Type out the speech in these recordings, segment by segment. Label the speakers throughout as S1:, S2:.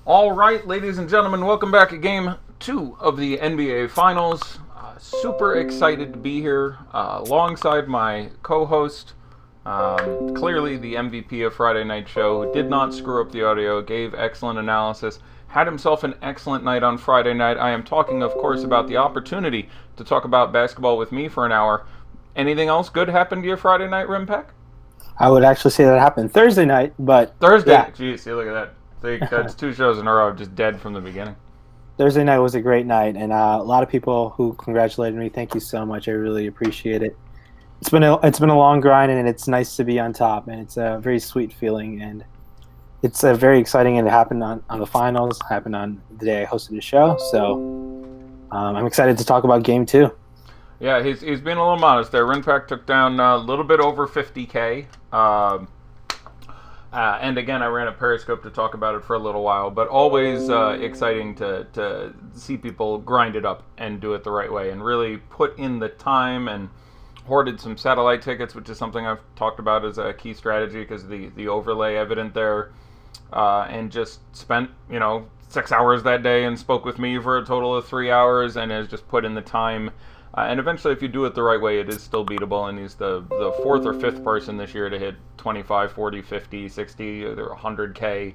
S1: All right, ladies and gentlemen, welcome back to Game 2 of the NBA Finals. Super excited to be here alongside my co-host, clearly the MVP of Friday Night Show, did not screw up the audio, gave excellent analysis, had himself an excellent night on Friday night. I am talking, of course, about the opportunity to talk about basketball with me for an hour. Anything else good happened to you Friday night, Rimpack?
S2: I would actually say that happened Thursday night, but
S1: Thursday?
S2: yeah.
S1: Jeez, see, look at that. That's 2 shows in a row just dead from the beginning.
S2: Thursday night was a great night, and a lot of people who congratulated me. Thank you so much. I really appreciate it. It's been a long grind, and it's nice to be on top, and it's a very sweet feeling, and it's very exciting. And it happened on the finals, happened on the day I hosted the show, so I'm excited to talk about Game 2.
S1: Yeah, he's being a little modest there. Rinpack took down a little bit over 50K. And again, I ran a Periscope to talk about it for a little while, but always exciting to see people grind it up and do it the right way and really put in the time and hoarded some satellite tickets, which is something I've talked about as a key strategy because the overlay evident there, and just spent 6 hours that day and spoke with me for a total of 3 hours and has just put in the time. And eventually, if you do it the right way, it is still beatable. And he's the fourth or fifth person this year to hit 25, 40, 50, 60, or 100K,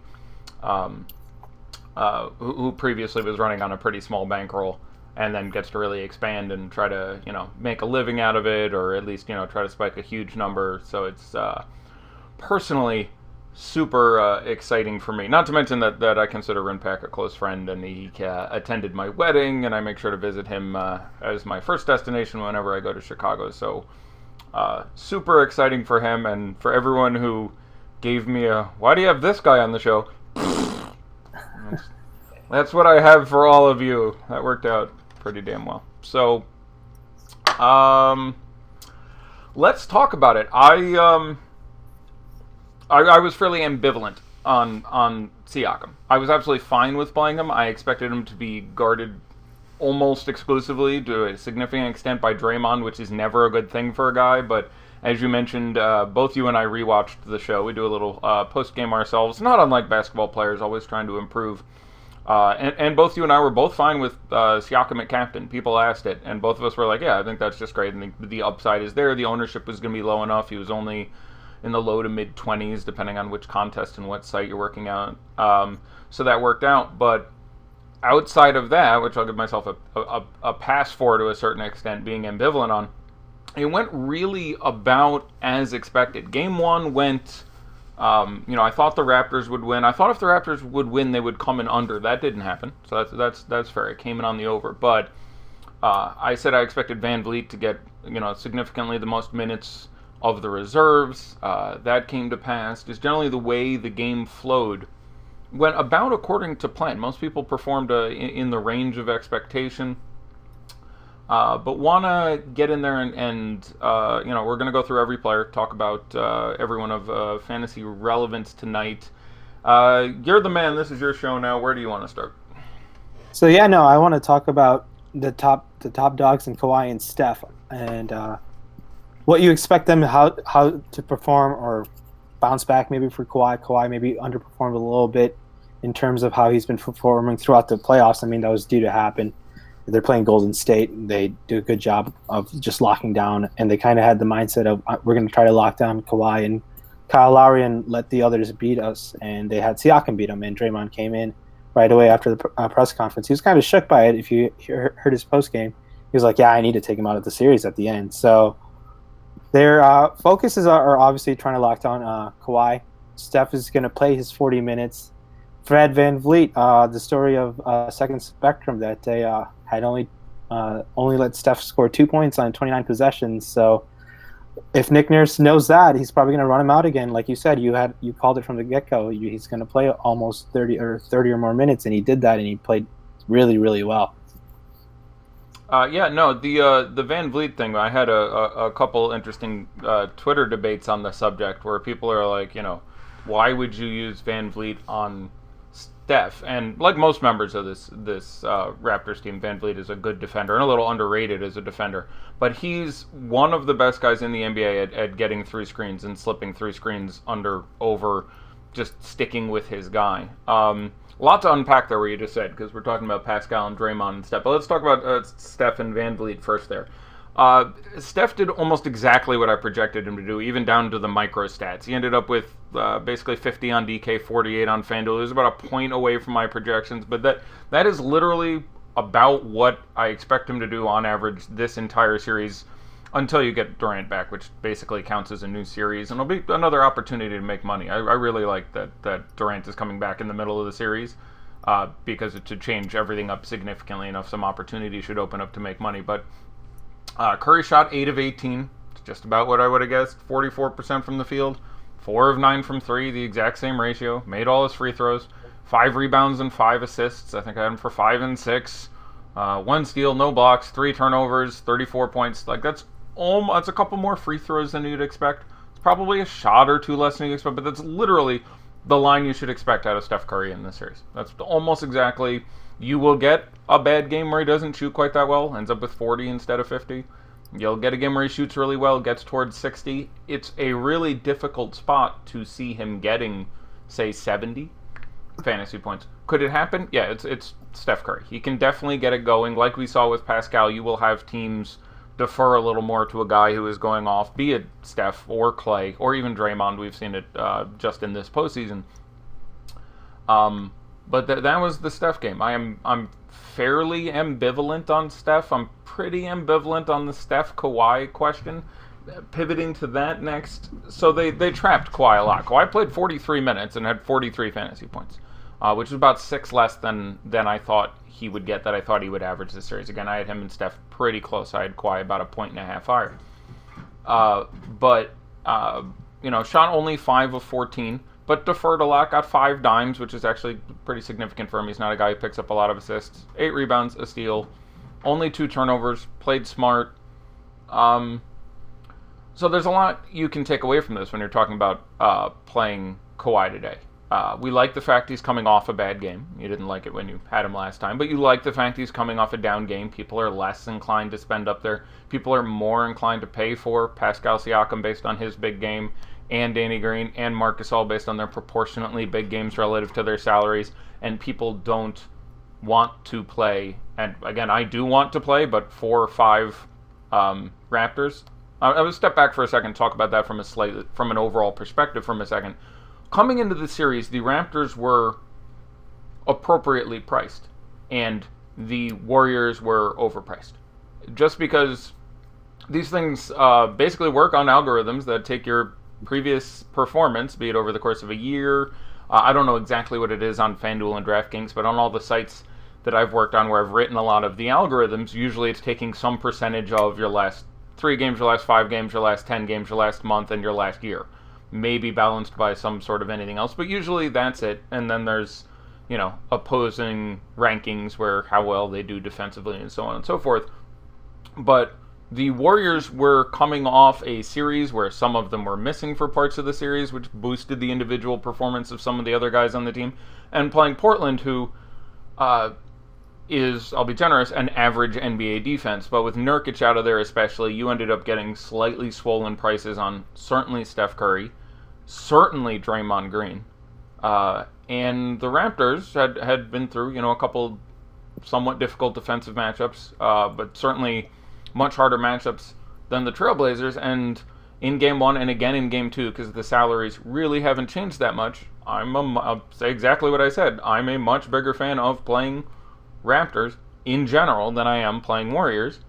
S1: who previously was running on a pretty small bankroll and then gets to really expand and try to, make a living out of it, or at least, try to spike a huge number. So it's personally super exciting for me. Not to mention that I consider Rinpack a close friend, and he attended my wedding, and I make sure to visit him as my first destination whenever I go to Chicago. So super exciting for him, and for everyone who gave me why do you have this guy on the show? That's what I have for all of you. That worked out pretty damn well. So let's talk about it. I was fairly ambivalent on Siakam. I was absolutely fine with playing him. I expected him to be guarded almost exclusively to a significant extent by Draymond, which is never a good thing for a guy. But as you mentioned, both you and I rewatched the show. We do a little post-game ourselves, not unlike basketball players, always trying to improve. And both you and I were both fine with Siakam at captain. People asked it, and both of us were like, yeah, I think that's just great. And the upside is there. The ownership was going to be low enough. He was only in the low to mid 20s, depending on which contest and what site you're working out. So that worked out. But outside of that, which I'll give myself a pass for to a certain extent, being ambivalent on, it went really about as expected. Game 1 went, I thought the Raptors would win. I thought if the Raptors would win, they would come in under. That didn't happen. So that's fair. It came in on the over. But I said I expected Van Vliet to get, significantly the most minutes of the reserves. That came to pass. Just generally the way the game flowed went about according to plan. Most people performed in the range of expectation. But want to get in there and we're going to go through every player, talk about everyone of fantasy relevance tonight. You're the man. This is your show now. Where do you want to start?
S2: So I want to talk about the top dogs in Kawhi and Steph, and what you expect them how to perform or bounce back maybe for Kawhi. Kawhi maybe underperformed a little bit in terms of how he's been performing throughout the playoffs. I mean, that was due to happen. They're playing Golden State. They do a good job of just locking down, and they kind of had the mindset of we're going to try to lock down Kawhi and Kyle Lowry and let the others beat us. And they had Siakam beat them, and Draymond came in right away after the press conference. He was kind of shook by it. If you heard his post game, he was like, "Yeah, I need to take him out of the series at the end." So their focuses are obviously trying to lock down Kawhi. Steph is going to play his 40 minutes. Fred VanVleet, the story of Second Spectrum, that they had only let Steph score 2 points on 29 possessions. So if Nick Nurse knows that, he's probably going to run him out again. Like you said, you called it from the get-go. He's going to play almost 30 or more minutes, and he did that, and he played really, really well.
S1: The Van Vliet thing, I had a couple interesting Twitter debates on the subject where people are like, why would you use Van Vliet on Steph? And like most members of this Raptors team, Van Vliet is a good defender and a little underrated as a defender. But he's one of the best guys in the NBA at getting 3 screens and slipping 3 screens over just sticking with his guy. A lot to unpack there, what you just said, because we're talking about Pascal and Draymond and Steph. But let's talk about Steph and VanVleet first there. Steph did almost exactly what I projected him to do, even down to the micro stats. He ended up with basically 50 on DK, 48 on FanDuel. It was about a point away from my projections, but that is literally about what I expect him to do on average this entire series until you get Durant back, which basically counts as a new series, and it'll be another opportunity to make money. I really like that Durant is coming back in the middle of the series, because to change everything up significantly enough, some opportunity should open up to make money. But Curry shot 8 of 18, it's just about what I would have guessed, 44% from the field, 4 of 9 from 3, the exact same ratio, made all his free throws, 5 rebounds and 5 assists. I think I had him for 5 and 6, 1 steal, no blocks, 3 turnovers, 34 points. Like, that's a couple more free throws than you'd expect. It's probably a shot or 2 less than you'd expect, but that's literally the line you should expect out of Steph Curry in this series. That's almost exactly. You will get a bad game where he doesn't shoot quite that well, ends up with 40 instead of 50. You'll get a game where he shoots really well, gets towards 60. It's a really difficult spot to see him getting, say, 70 fantasy points. Could it happen? Yeah, it's Steph Curry. He can definitely get it going. Like we saw with Pascal, you will have teams defer a little more to a guy who is going off, be it Steph or Clay or even Draymond. We've seen it just in this postseason. But that was the Steph game. I'm fairly ambivalent on Steph. I'm pretty ambivalent on the Steph Kawhi question. Pivoting to that next, so they trapped Kawhi a lot. Kawhi played 43 minutes and had 43 fantasy points, which is about 6 less than I thought he would get, that I thought he would average this series. Again, I had him and Steph pretty close. I had Kawhi about 1.5 points higher. But shot only 5 of 14, but deferred a lot, got 5 dimes, which is actually pretty significant for him. He's not a guy who picks up a lot of assists. 8 rebounds, a steal, only 2 turnovers, played smart. So there's a lot you can take away from this when you're talking about playing Kawhi today. We like the fact he's coming off a bad game. You didn't like it when you had him last time, but you like the fact he's coming off a down game. People are less inclined to spend up there. People are more inclined to pay for Pascal Siakam based on his big game, and Danny Green and Marc Gasol based on their proportionately big games relative to their salaries. And people don't want to play, and again, I do want to play, but 4 or 5 Raptors. I would step back for a second and talk about that from an overall perspective from a second. Coming into the series, the Raptors were appropriately priced, and the Warriors were overpriced. Just because these things basically work on algorithms that take your previous performance, be it over the course of a year. I don't know exactly what it is on FanDuel and DraftKings, but on all the sites that I've worked on where I've written a lot of the algorithms, usually it's taking some percentage of your last 3 games, your last 5 games, your last 10 games, your last month, and your last year. Maybe balanced by some sort of anything else, but usually that's it. And then there's, opposing rankings where how well they do defensively and so on and so forth. But the Warriors were coming off a series where some of them were missing for parts of the series, which boosted the individual performance of some of the other guys on the team, and playing Portland, who is, I'll be generous, an average NBA defense. But with Nurkic out of there especially, you ended up getting slightly swollen prices on certainly Steph Curry, certainly Draymond Green. And the Raptors had been through, a couple somewhat difficult defensive matchups, but certainly much harder matchups than the Trailblazers. And in Game 1 and again in Game 2, because the salaries really haven't changed that much, I'll say exactly what I said. I'm a much bigger fan of playing Raptors in general than I am playing Warriors.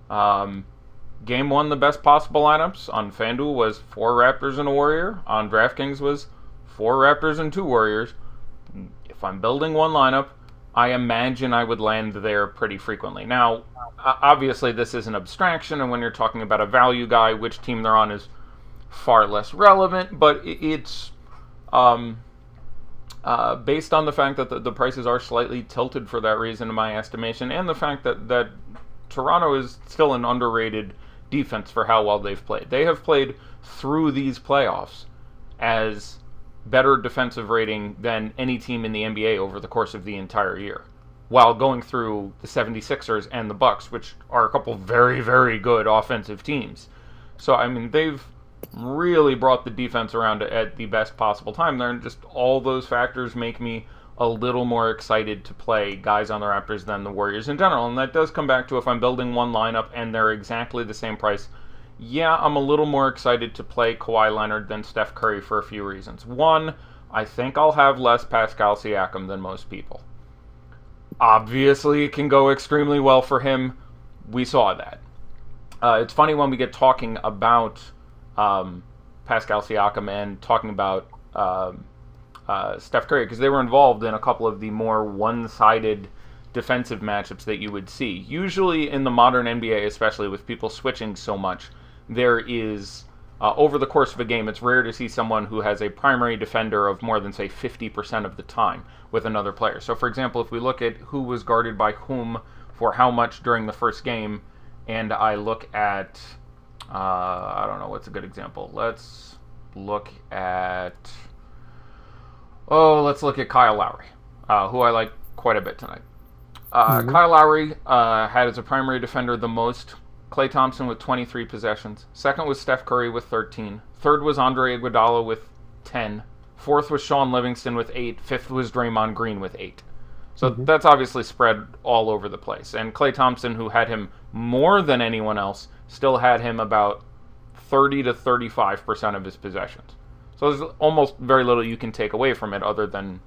S1: Game 1, the best possible lineups on FanDuel was 4 Raptors and a Warrior. On DraftKings was 4 Raptors and 2 Warriors. If I'm building one lineup, I imagine I would land there pretty frequently. Now, obviously this is an abstraction, and when you're talking about a value guy, which team they're on is far less relevant, but it's based on the fact that the prices are slightly tilted for that reason in my estimation, and the fact that Toronto is still an underrated defense for how well they've played. They have played through these playoffs as better defensive rating than any team in the NBA over the course of the entire year, while going through the 76ers and the Bucks, which are a couple very, very good offensive teams. So, I mean, they've really brought the defense around at the best possible time there, and just all those factors make me a little more excited to play guys on the Raptors than the Warriors in general. And that does come back to if I'm building one lineup and they're exactly the same price, yeah, I'm a little more excited to play Kawhi Leonard than Steph Curry for a few reasons. One, I think I'll have less Pascal Siakam than most people. Obviously, it can go extremely well for him. We saw that. It's funny when we get talking about Pascal Siakam and talking about Steph Curry, because they were involved in a couple of the more one-sided defensive matchups that you would see. Usually in the modern NBA, especially with people switching so much, there is, over the course of a game, it's rare to see someone who has a primary defender of more than, say, 50% of the time with another player. So, for example, if we look at who was guarded by whom for how much during the first game, and I look at, I don't know, what's a good example? Let's look at Kyle Lowry, who I like quite a bit tonight. Kyle Lowry had as a primary defender the most. Klay Thompson with 23 possessions. Second was Steph Curry with 13. Third was Andre Iguodala with 10. Fourth was Sean Livingston with 8. Fifth was Draymond Green with 8. So that's obviously spread all over the place. And Klay Thompson, who had him more than anyone else, still had him about 30 to 35% of his possessions. So there's almost very little you can take away from it other than...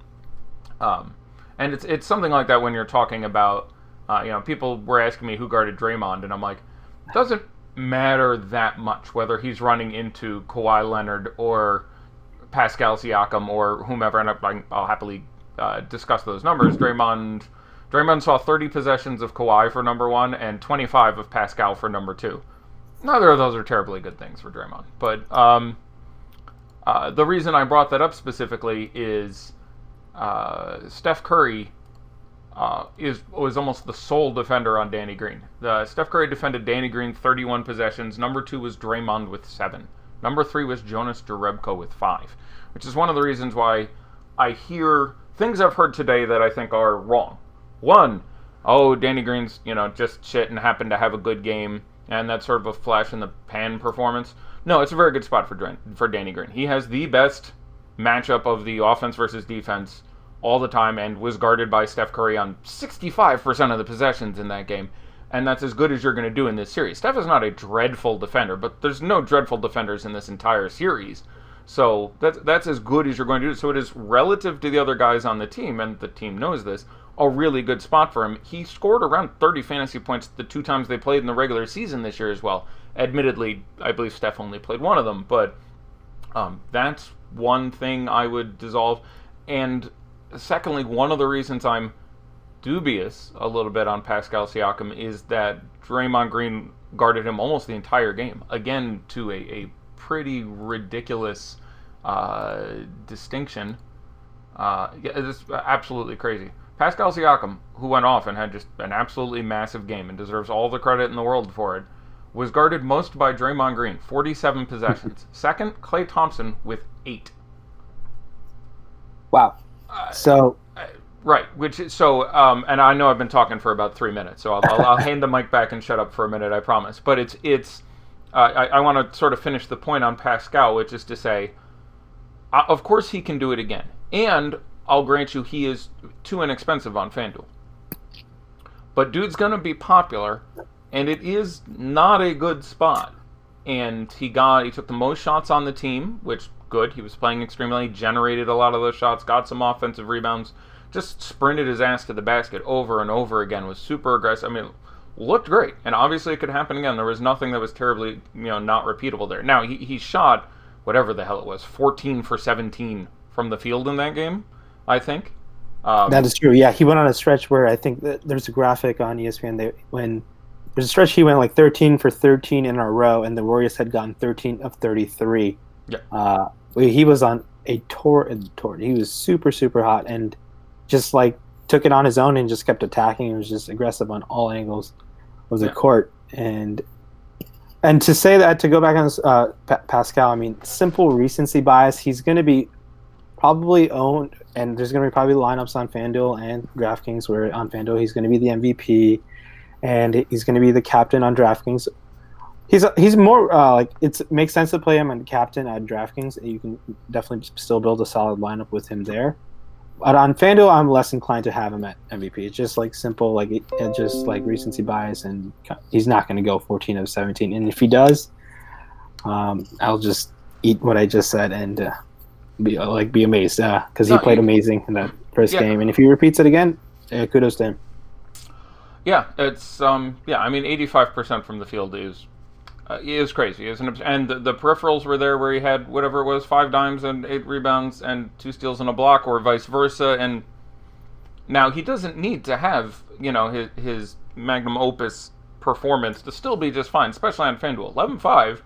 S1: and it's something like that when you're talking about... people were asking me who guarded Draymond, and I'm like, it doesn't matter that much whether he's running into Kawhi Leonard or Pascal Siakam or whomever, and I'll happily discuss those numbers. Draymond saw 30 possessions of Kawhi for number one and 25 of Pascal for number two. Neither of those are terribly good things for Draymond. But the reason I brought that up specifically is Steph Curry was almost the sole defender on Danny Green. Steph Curry defended Danny Green 31 possessions. Number 2 was Draymond with 7. Number 3 was Jonas Jerebko with 5, which is one of the reasons why I hear things I've heard today that I think are wrong. One, Danny Green's just shit and happened to have a good game, and that's sort of a flash in the pan performance. No, it's a very good spot for Danny Green. He has the best matchup of the offense versus defense all the time and was guarded by Steph Curry on 65% of the possessions in that game. And that's as good as you're going to do in this series. Steph is not a dreadful defender, but there's no dreadful defenders in this entire series. So that's as good as you're going to do. So it is relative to the other guys on the team, and the team knows this, a really good spot for him. He scored around 30 fantasy points the 2 times they played in the regular season this year as well. Admittedly, I believe Steph only played one of them, but that's one thing I would dissolve. And secondly, one of the reasons I'm dubious a little bit on Pascal Siakam is that Draymond Green guarded him almost the entire game. Again, to a pretty ridiculous distinction. It's absolutely crazy. Pascal Siakam, who went off and had just an absolutely massive game and deserves all the credit in the world for it, was guarded most by Draymond Green, 47 possessions. Second, Klay Thompson with 8.
S2: Wow.
S1: Right, and I know I've been talking for about 3 minutes, so I'll hand the mic back and shut up for a minute, I promise. But I want to sort of finish the point on Pascal, which is to say, of course he can do it again. And I'll grant you he is too inexpensive on FanDuel. But dude's going to be popular, and it is not a good spot. And he took the most shots on the team, which, good, he was playing extremely, generated a lot of those shots, got some offensive rebounds, just sprinted his ass to the basket over and over again, was super aggressive. I mean, looked great, and obviously it could happen again. There was nothing that was terribly, not repeatable there. Now, he shot, whatever the hell it was, 14 for 17 from the field in that game, I think.
S2: That is true. Yeah, he went on a stretch where I think that there's a graphic on ESPN. There's a stretch he went like 13 for 13 in a row, and the Warriors had gotten 13 of 33.
S1: Yeah.
S2: He was on a torrid. He was super, super hot, and just like took it on his own and just kept attacking. He was just aggressive on all angles of the court. And to say that, to go back on Pascal, I mean, simple recency bias. He's going to be probably owned, and there's going to be probably lineups on FanDuel and DraftKings where on FanDuel he's going to be the MVP, and he's going to be the captain on DraftKings. He's more like it makes sense to play him on captain at DraftKings. You can definitely still build a solid lineup with him there. But on FanDuel, I'm less inclined to have him at MVP. It's just like simple, like just like recency bias, and he's not going to go 14 of 17. And if he does, I'll just eat what I just said and be amazed because he played amazing in that first game. And if he repeats it again, kudos to him.
S1: Yeah, it's I mean, 85% from the field is crazy, isn't it? And the peripherals were there where he had whatever it was, 5 dimes and 8 rebounds and 2 steals and a block, or vice versa. And now he doesn't need to have his magnum opus performance to still be just fine, especially on FanDuel. 11.5 is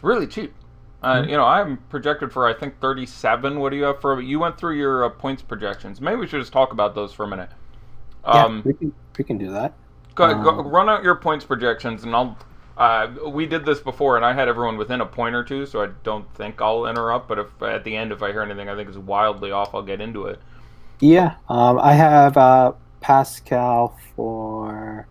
S1: really cheap. I'm projected for I think 37. What do you have for? You went through your points projections. Maybe we should just talk about those for a minute.
S2: Yeah, we can do that.
S1: Go run out your points projections, and I'll. We did this before, and I had everyone within a point or two, so I don't think I'll interrupt. But if at the end, if I hear anything I think is wildly off, I'll get into it.
S2: Yeah, I have Pascal for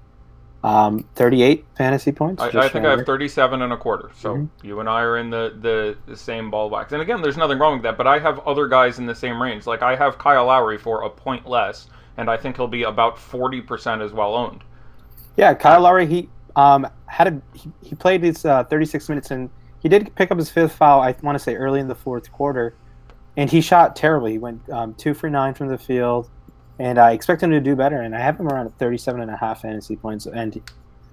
S2: 38 fantasy points.
S1: I think I have 37 and a quarter. So you and I are in the same ball wax. And again, there's nothing wrong with that. But I have other guys in the same range. Like I have Kyle Lowry for a point less, and I think he'll be about 40% as well owned.
S2: Yeah, Kyle Lowry, he played his 36 minutes, and he did pick up his 5th foul, I want to say, early in the 4th quarter, and he shot terribly. He went 2 for 9 from the field, and I expect him to do better, and I have him around 37.5 fantasy points, and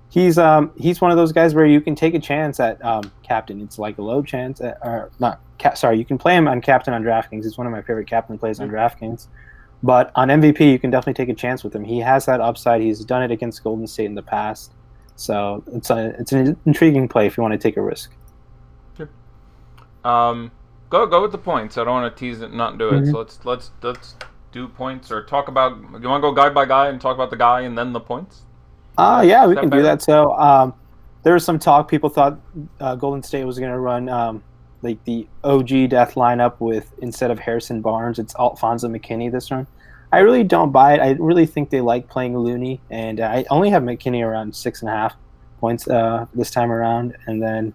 S2: he's one of those guys where you can take a chance at captain. It's like a low chance, you can play him on captain on DraftKings. It's one of my favorite captain plays on DraftKings. But on MVP, you can definitely take a chance with him. He has that upside. He's done it against Golden State in the past. So it's an intriguing play if you want to take a risk.
S1: Sure. Go with the points. I don't want to tease it, not do it. So let's do points or talk about. You want to go guy by guy and talk about the guy and then the points?
S2: Yeah, we can do that. So there was some talk. People thought Golden State was going to run like the OG death lineup with, instead of Harrison Barnes, it's Alfonso McKinney this run. I really don't buy it. I really think they like playing Looney, and I only have McKinney around 6.5 points this time around. And then,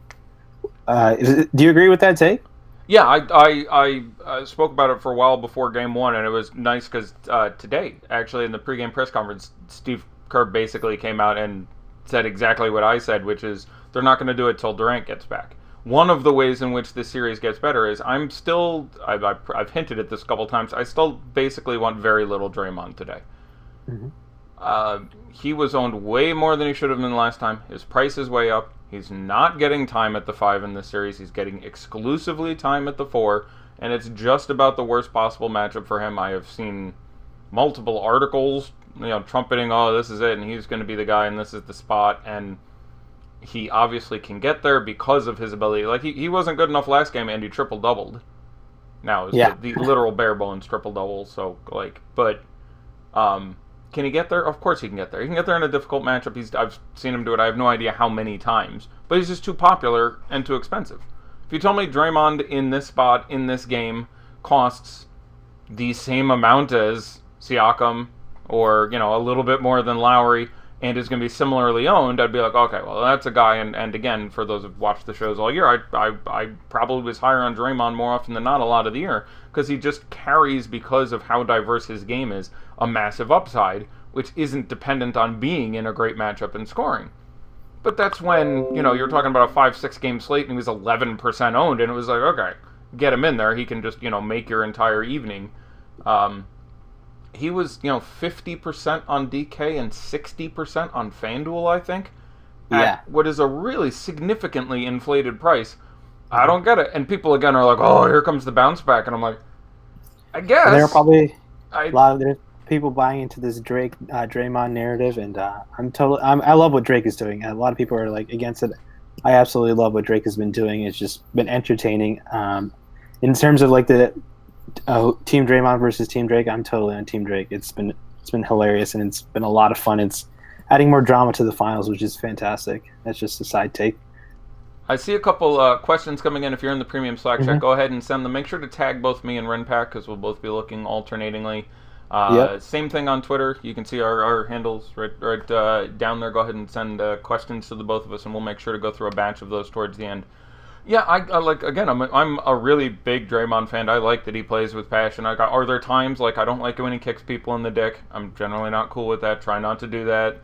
S2: do you agree with that take?
S1: Yeah, I spoke about it for a while before Game 1, and it was nice because today, actually, in the pregame press conference, Steve Kerr basically came out and said exactly what I said, which is they're not going to do it till Durant gets back. One of the ways in which this series gets better is I've hinted at this a couple times, I still basically want very little Draymond today. He was owned way more than he should have been last time. His price is way up. He's not getting time at the 5 in this series. He's getting exclusively time at the 4, and it's just about the worst possible matchup for him. I have seen multiple articles, trumpeting, oh, this is it, and he's going to be the guy, and this is the spot, and he obviously can get there because of his ability. Like, he wasn't good enough last game, and he triple-doubled. Now, it's the literal bare-bones triple-double, so, but can he get there? Of course he can get there. He can get there in a difficult matchup. I've seen him do it. I have no idea how many times. But he's just too popular and too expensive. If you told me Draymond in this spot, in this game, costs the same amount as Siakam or, a little bit more than Lowry, and is going to be similarly owned, I'd be like, okay, well, that's a guy, and again, for those who've watched the shows all year, I probably was higher on Draymond more often than not a lot of the year, because he just carries, because of how diverse his game is, a massive upside, which isn't dependent on being in a great matchup and scoring. But that's when, you're talking about a 5-6 game slate, and he was 11% owned, and it was like, okay, get him in there, he can just, make your entire evening. He was, 50% on DK and 60% on FanDuel, I think. At what is a really significantly inflated price. I don't get it. And people, again, are like, oh, here comes the bounce back. And I'm like, I guess.
S2: There are probably a lot of people buying into this Draymond narrative. And I love what Drake is doing. And a lot of people are, against it. I absolutely love what Drake has been doing. It's just been entertaining. In terms of, the Team Draymond versus Team Drake, I'm totally on Team Drake. It's been hilarious, and it's been a lot of fun. It's adding more drama to the finals, which is fantastic. That's just a side take.
S1: I see a couple questions coming in. If you're in the premium Slack chat, go ahead and send them. Make sure to tag both me and Renpack, because we'll both be looking alternatingly.
S2: Yep.
S1: Same thing on Twitter. You can see our handles right down there. Go ahead and send questions to the both of us, and we'll make sure to go through a batch of those towards the end. Yeah, I like, again, I'm a really big Draymond fan. I like that he plays with passion. Are there times like I don't like it when he kicks people in the dick? I'm generally not cool with that. Try not to do that.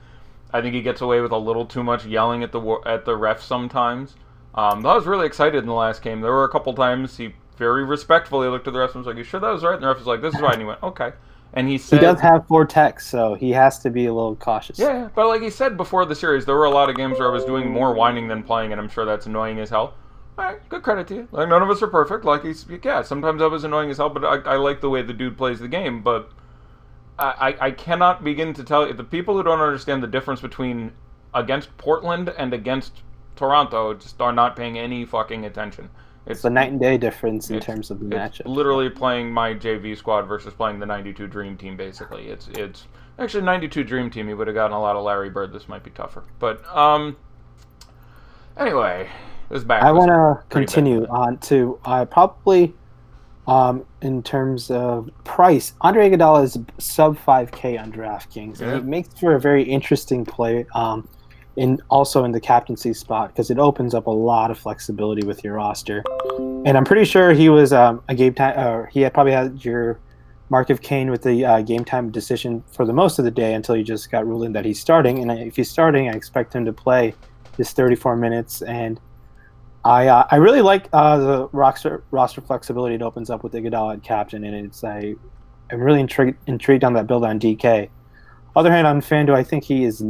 S1: I think he gets away with a little too much yelling at the ref sometimes. I was really excited in the last game. There were a couple times he very respectfully looked at the ref and was like, "You sure that was right?" And the ref was like, "This is right." And he went, "Okay." And he said,
S2: He does have 4 techs, so he has to be a little cautious.
S1: Yeah, but like he said before the series, there were a lot of games where I was doing more whining than playing, and I'm sure that's annoying as hell. All right, good credit to you. Like, none of us are perfect. Like, sometimes I was annoying as hell, but I like the way the dude plays the game. But I cannot begin to tell you, the people who don't understand the difference between against Portland and against Toronto just are not paying any fucking attention.
S2: It's a night and day difference in terms of the matchup.
S1: Literally playing my JV squad versus playing the 92 Dream Team, basically. It's actually 92 Dream Team. You would have gotten a lot of Larry Bird. This might be tougher. But, anyway, this back.
S2: I want to continue on to probably in terms of price. Andre Iguodala is sub 5K on DraftKings, and it makes for a very interesting play. Also in the captaincy spot, because it opens up a lot of flexibility with your roster. And I'm pretty sure he was a game time, or he had probably had your Mark of Kane with the game time decision for the most of the day until he just got ruled in that he's starting. And if he's starting, I expect him to play his 34 minutes. And I really like the roster flexibility it opens up with Iguodala at captain, and I'm really intrigued on that build on DK. Other hand, on FanDuel, I think he is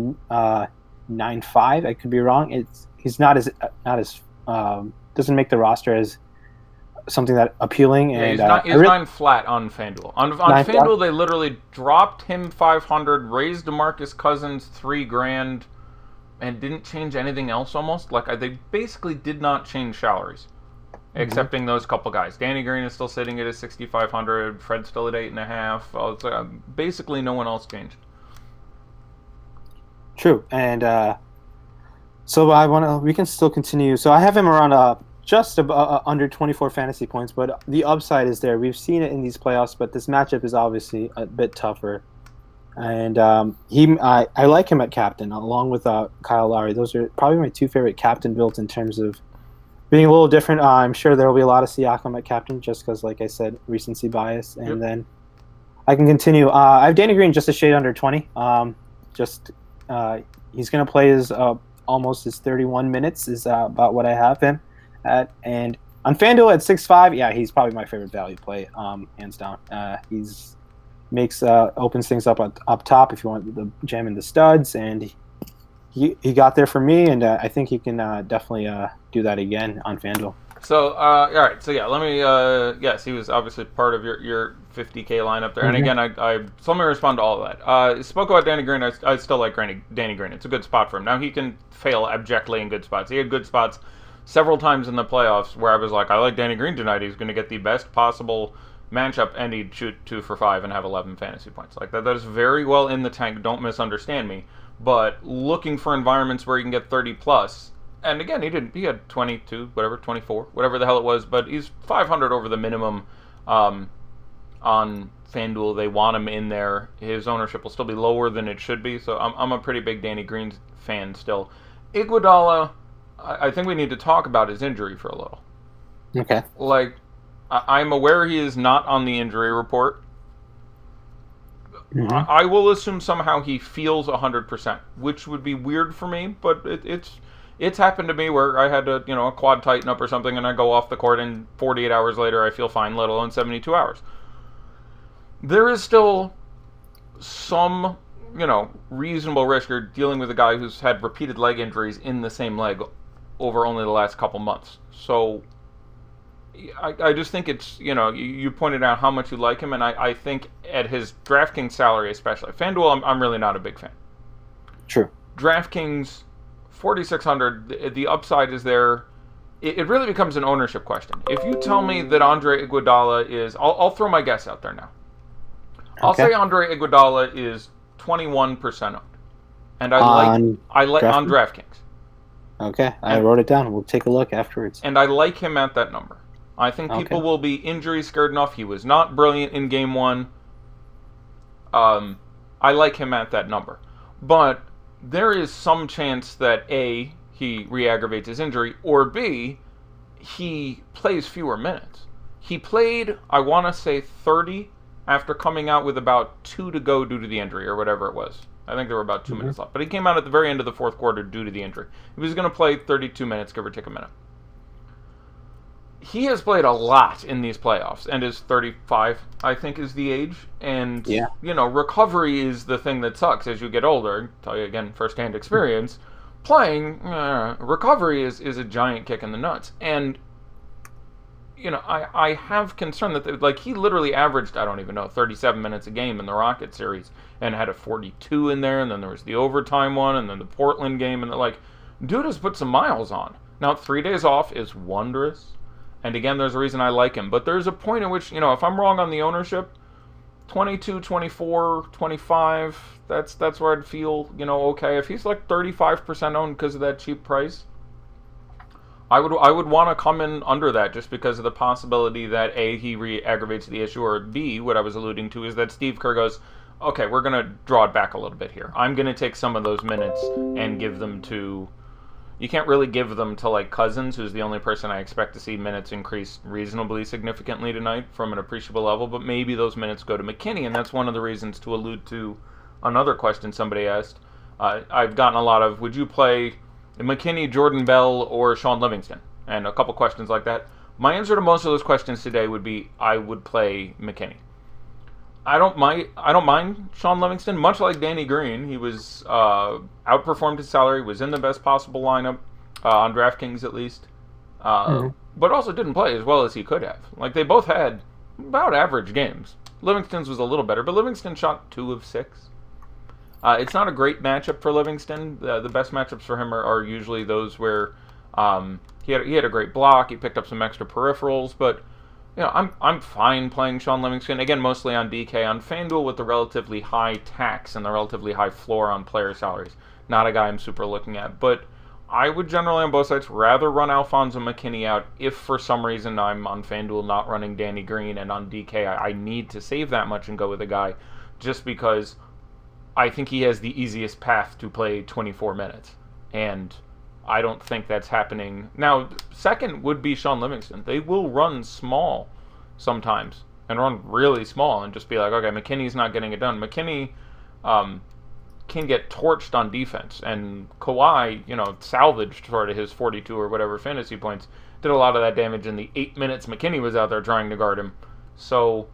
S2: 9.5. I could be wrong. He's not as doesn't make the roster as something that appealing.
S1: Yeah,
S2: and
S1: he's 9 flat on FanDuel. On FanDuel, they literally dropped him 500, raised DeMarcus Cousins $3,000, and didn't change anything else. Almost like they basically did not change salaries, excepting those couple guys. Danny Green is still sitting at his 6,500. Fred's still at 8.5. Basically, no one else changed.
S2: True, and so we can still continue. So I have him around just under 24 fantasy points, but the upside is there. We've seen it in these playoffs, but this matchup is obviously a bit tougher. And I like him at captain along with Kyle Lowry. Those are probably my 2 favorite captain builds in terms of being a little different. I'm sure there will be a lot of Siakam at captain just because, like I said, recency bias. And then I can continue. I have Danny Green just a shade under 20. He's going to play almost his 31 minutes is about what I have him at. And on FanDuel at 6.5, yeah, he's probably my favorite value play, hands down. He's opens things up top if you want the jam in the studs, and he got there for me, and I think he can definitely do that again on FanDuel.
S1: So, all right. So, yeah, let me, yes, he was obviously part of your 50K lineup there. And again, so let me respond to all of that. Spoke about Danny Green. I still like Danny Green. It's a good spot for him. Now, he can fail abjectly in good spots. He had good spots several times in the playoffs where I was like, I like Danny Green tonight. He's going to get the best possible matchup, and he'd shoot 2 for 5 and have 11 fantasy points. Like that is very well in the tank. Don't misunderstand me. But looking for environments where you can get 30 plus. And again, he had 22, whatever, 24, whatever the hell it was, but he's 500 over the minimum on FanDuel. They want him in there. His ownership will still be lower than it should be, so I'm a pretty big Danny Green fan still. Iguodala, I think we need to talk about his injury for a little.
S2: Okay.
S1: Like, I'm aware he is not on the injury report. Mm-hmm. I will assume somehow he feels 100%, which would be weird for me, but it's happened to me where I had a quad tighten up or something, and I go off the court, and 48 hours later I feel fine, let alone 72 hours. There is still some, reasonable risk. You're dealing with a guy who's had repeated leg injuries in the same leg over only the last couple months. So I just think it's, you pointed out how much you like him, and I think at his DraftKings salary especially. FanDuel, I'm really not a big fan.
S2: True.
S1: DraftKings, 4,600, the upside is there. It really becomes an ownership question. If you tell me that Andre Iguodala is, I'll throw my guess out there now. I'll say Andre Iguodala is 21% owned, and I like on DraftKings.
S2: Okay, I wrote it down. We'll take a look afterwards.
S1: And I like him at that number. I think people will be injury scared enough. He was not brilliant in Game 1. I like him at that number. But there is some chance that A, he re-aggravates his injury, or B, he plays fewer minutes. He played, I want to say, 30 after coming out with about 2 to go due to the injury, or whatever it was. I think there were about 2 minutes left. But he came out at the very end of the fourth quarter due to the injury. He was going to play 32 minutes, give or take a minute. He has played a lot in these playoffs, and is 35, I think, is the age. And, recovery is the thing that sucks as you get older. I'll tell you again, firsthand experience. Playing, recovery is a giant kick in the nuts. And, I have concern that, he literally averaged, 37 minutes a game in the Rocket series, and had a 42 in there, and then there was the overtime one, and then the Portland game, and, dude has put some miles on. Now, 3 days off is wondrous. And again, there's a reason I like him. But there's a point at which, if I'm wrong on the ownership, 22, 24, 25, that's where I'd feel, okay. If he's 35% owned because of that cheap price, I would want to come in under that just because of the possibility that A, he re-aggravates the issue, or B, what I was alluding to is that Steve Kerr goes, okay, we're going to draw it back a little bit here. I'm going to take some of those minutes and give them to... You can't really give them to Cousins, who's the only person I expect to see minutes increase reasonably significantly tonight from an appreciable level, but maybe those minutes go to McKinney, and that's one of the reasons to allude to another question somebody asked. I've gotten a lot of, would you play McKinney, Jordan Bell, or Sean Livingston? And a couple questions like that. My answer to most of those questions today would be, I would play McKinney. I don't mind Sean Livingston, much like Danny Green. He was outperformed his salary, was in the best possible lineup, on DraftKings at least, but also didn't play as well as he could have. They both had about average games. Livingston's was a little better, but Livingston shot 2 of 6. It's not a great matchup for Livingston. The best matchups for him are usually those where he had a great block, he picked up some extra peripherals, but... I'm fine playing Sean Livingston, again, mostly on DK. On FanDuel with the relatively high tax and the relatively high floor on player salaries. Not a guy I'm super looking at. But I would generally, on both sides, rather run Alfonso McKinney out if for some reason I'm on FanDuel not running Danny Green, and on DK I need to save that much and go with a guy just because I think he has the easiest path to play 24 minutes. And... I don't think that's happening. Now, second would be Sean Livingston. They will run small sometimes and run really small and just be like, okay, McKinney's not getting it done. McKinney can get torched on defense. And Kawhi, salvaged sort of his 42 or whatever fantasy points, did a lot of that damage in the 8 minutes McKinney was out there trying to guard him. So,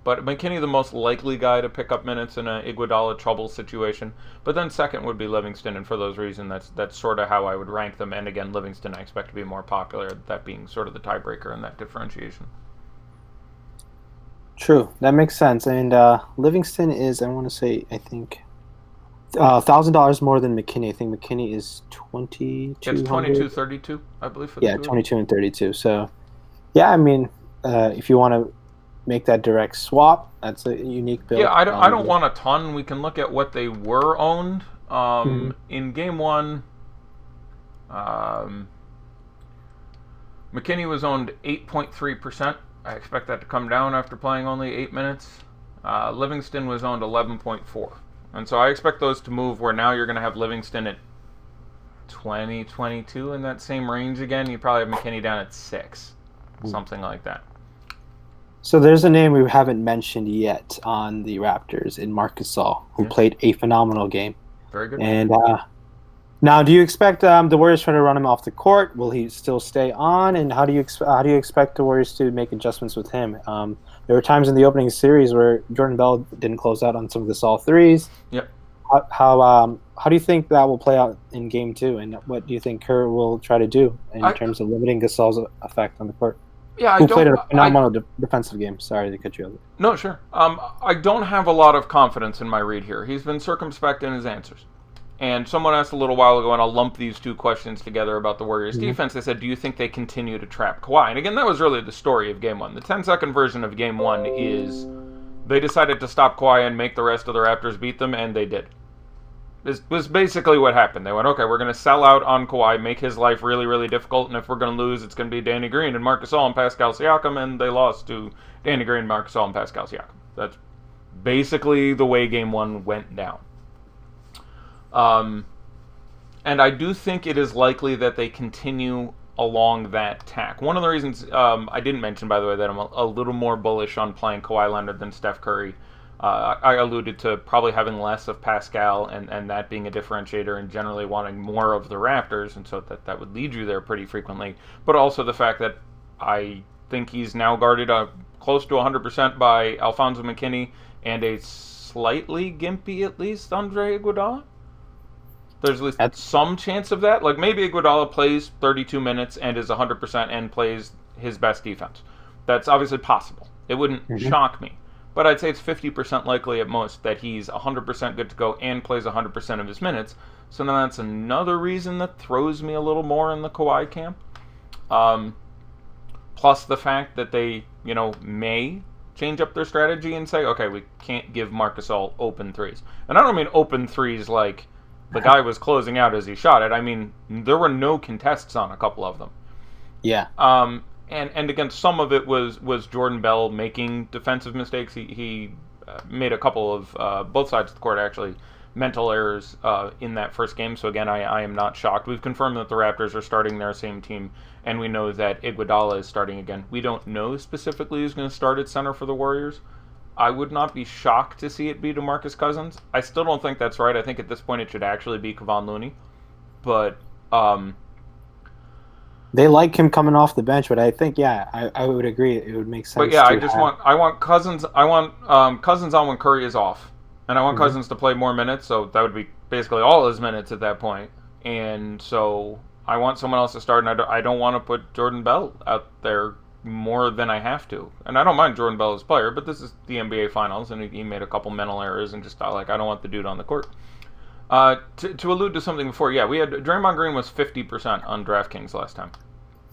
S1: but McKinney, the most likely guy to pick up minutes in an Iguodala trouble situation. But then second would be Livingston, and for those reasons, that's sort of how I would rank them. And again, Livingston I expect to be more popular, that being sort of the tiebreaker in that differentiation.
S2: True, that makes sense. And Livingston is, I want to say, I think, $1,000 more than McKinney. I think McKinney is 22.
S1: It's 22.32, I believe. For
S2: the 22 and 32. So, yeah, I mean, if you want to make that direct swap, that's a unique build.
S1: Yeah, I don't want a ton. We can look at what they were owned. In game one, McKinney was owned 8.3%. I expect that to come down after playing only 8 minutes. Livingston was owned 11.4%. And so I expect those to move where now you're going to have Livingston at 20, 22 in that same range again. You probably have McKinney down at 6, something like that.
S2: So there's a name we haven't mentioned yet on the Raptors in Marc Gasol, who played a phenomenal game.
S1: Very good.
S2: And now, do you expect the Warriors try to run him off the court? Will he still stay on? And how do you expect the Warriors to make adjustments with him? There were times in the opening series where Jordan Bell didn't close out on some of the Gasol threes.
S1: Yep.
S2: How do you think that will play out in Game 2? And what do you think Kerr will try to do in terms of limiting Gasol's effect on the court?
S1: Yeah,
S2: Who played a phenomenal defensive game. Sorry to cut you off.
S1: No, sure. I don't have a lot of confidence in my read here. He's been circumspect in his answers. And someone asked a little while ago, and I'll lump these two questions together about the Warriors' defense. They said, do you think they continue to trap Kawhi? And again, that was really the story of Game 1. The 10-second version of Game 1 is they decided to stop Kawhi and make the rest of the Raptors beat them, and they did. This was basically what happened. They went, okay, we're going to sell out on Kawhi, make his life really, really difficult, and if we're going to lose, it's going to be Danny Green and Marc Gasol and Pascal Siakam, and they lost to Danny Green, Marc Gasol, and Pascal Siakam. basically the way Game 1 went down. And I do think it is likely that they continue along that tack. One of the reasons I didn't mention, by the way, that I'm a little more bullish on playing Kawhi Leonard than Steph Curry. I alluded to probably having less of Pascal and that being a differentiator and generally wanting more of the Raptors, and so that would lead you there pretty frequently. But also the fact that I think he's now guarded close to 100% by Alfonso McKinney and a slightly gimpy, at least, Andre Iguodala. There's at least some chance of that. Like, maybe Iguodala plays 32 minutes and is 100% and plays his best defense. That's obviously possible. It wouldn't shock me. But I'd say it's 50% likely at most that he's 100% good to go and plays 100% of his minutes. So then that's another reason that throws me a little more in the Kawhi camp. Plus the fact that they, may change up their strategy and say, okay, we can't give Marc Gasol open threes. And I don't mean open threes like the guy was closing out as he shot it. I mean, there were no contests on a couple of them.
S2: Yeah.
S1: And again, some of it was Jordan Bell making defensive mistakes. He made a couple of, both sides of the court actually, mental errors in that first game. So again, I am not shocked. We've confirmed that the Raptors are starting their same team, and we know that Iguodala is starting again. We don't know specifically who's going to start at center for the Warriors. I would not be shocked to see it be DeMarcus Cousins. I still don't think that's right. I think at this point it should actually be Kevon Looney. But
S2: they like him coming off the bench, but I think I would agree it would make sense.
S1: But yeah, I want Cousins Cousins on when Curry is off. And I want Cousins to play more minutes, so that would be basically all his minutes at that point. And so I want someone else to start, and I don't want to put Jordan Bell out there more than I have to. And I don't mind Jordan Bell as a player, but this is the NBA Finals, and he made a couple mental errors and just thought, I don't want the dude on the court. To allude to something before, we had Draymond Green was 50% on DraftKings last time.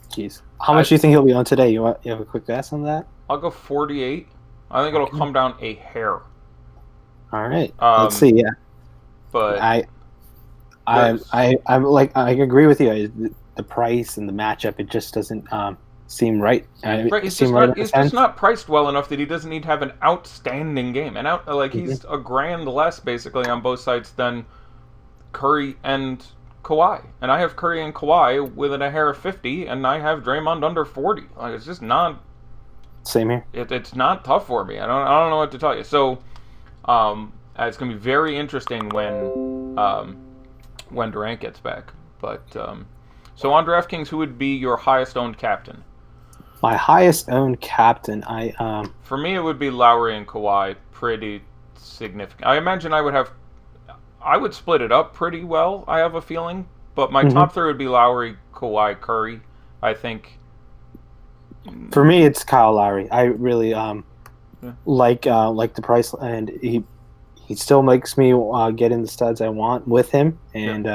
S2: Jeez. How much do you think he'll be on today? You have a quick guess on that?
S1: I'll go 48. I think it'll come down a hair.
S2: All right. Let's see. Yeah.
S1: But
S2: I agree with you. The price and the matchup, it just doesn't seem right.
S1: He's just not priced well enough that he doesn't need to have an outstanding game. And he's a grand less basically on both sides than Curry and Kawhi. And I have Curry and Kawhi within a hair of 50, and I have Draymond under 40. It's just not.
S2: Same here.
S1: It's not tough for me. I don't know what to tell you. So. It's going to be very interesting when Durant gets back. But so on DraftKings, who would be your highest owned captain?
S2: My highest owned captain,
S1: for me, it would be Lowry and Kawhi. Pretty significant. I imagine I would split it up pretty well. I have a feeling, but my top three would be Lowry, Kawhi, Curry. I think.
S2: For me, it's Kyle Lowry. I really like the price, and he still makes me get in the studs I want with him, and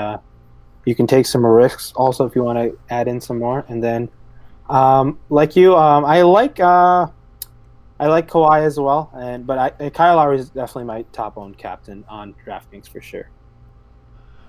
S2: you can take some risks also if you want to add in some more. And then like you, I like Kawhi as well, but Kyle Lowry is definitely my top owned captain on DraftKings for sure.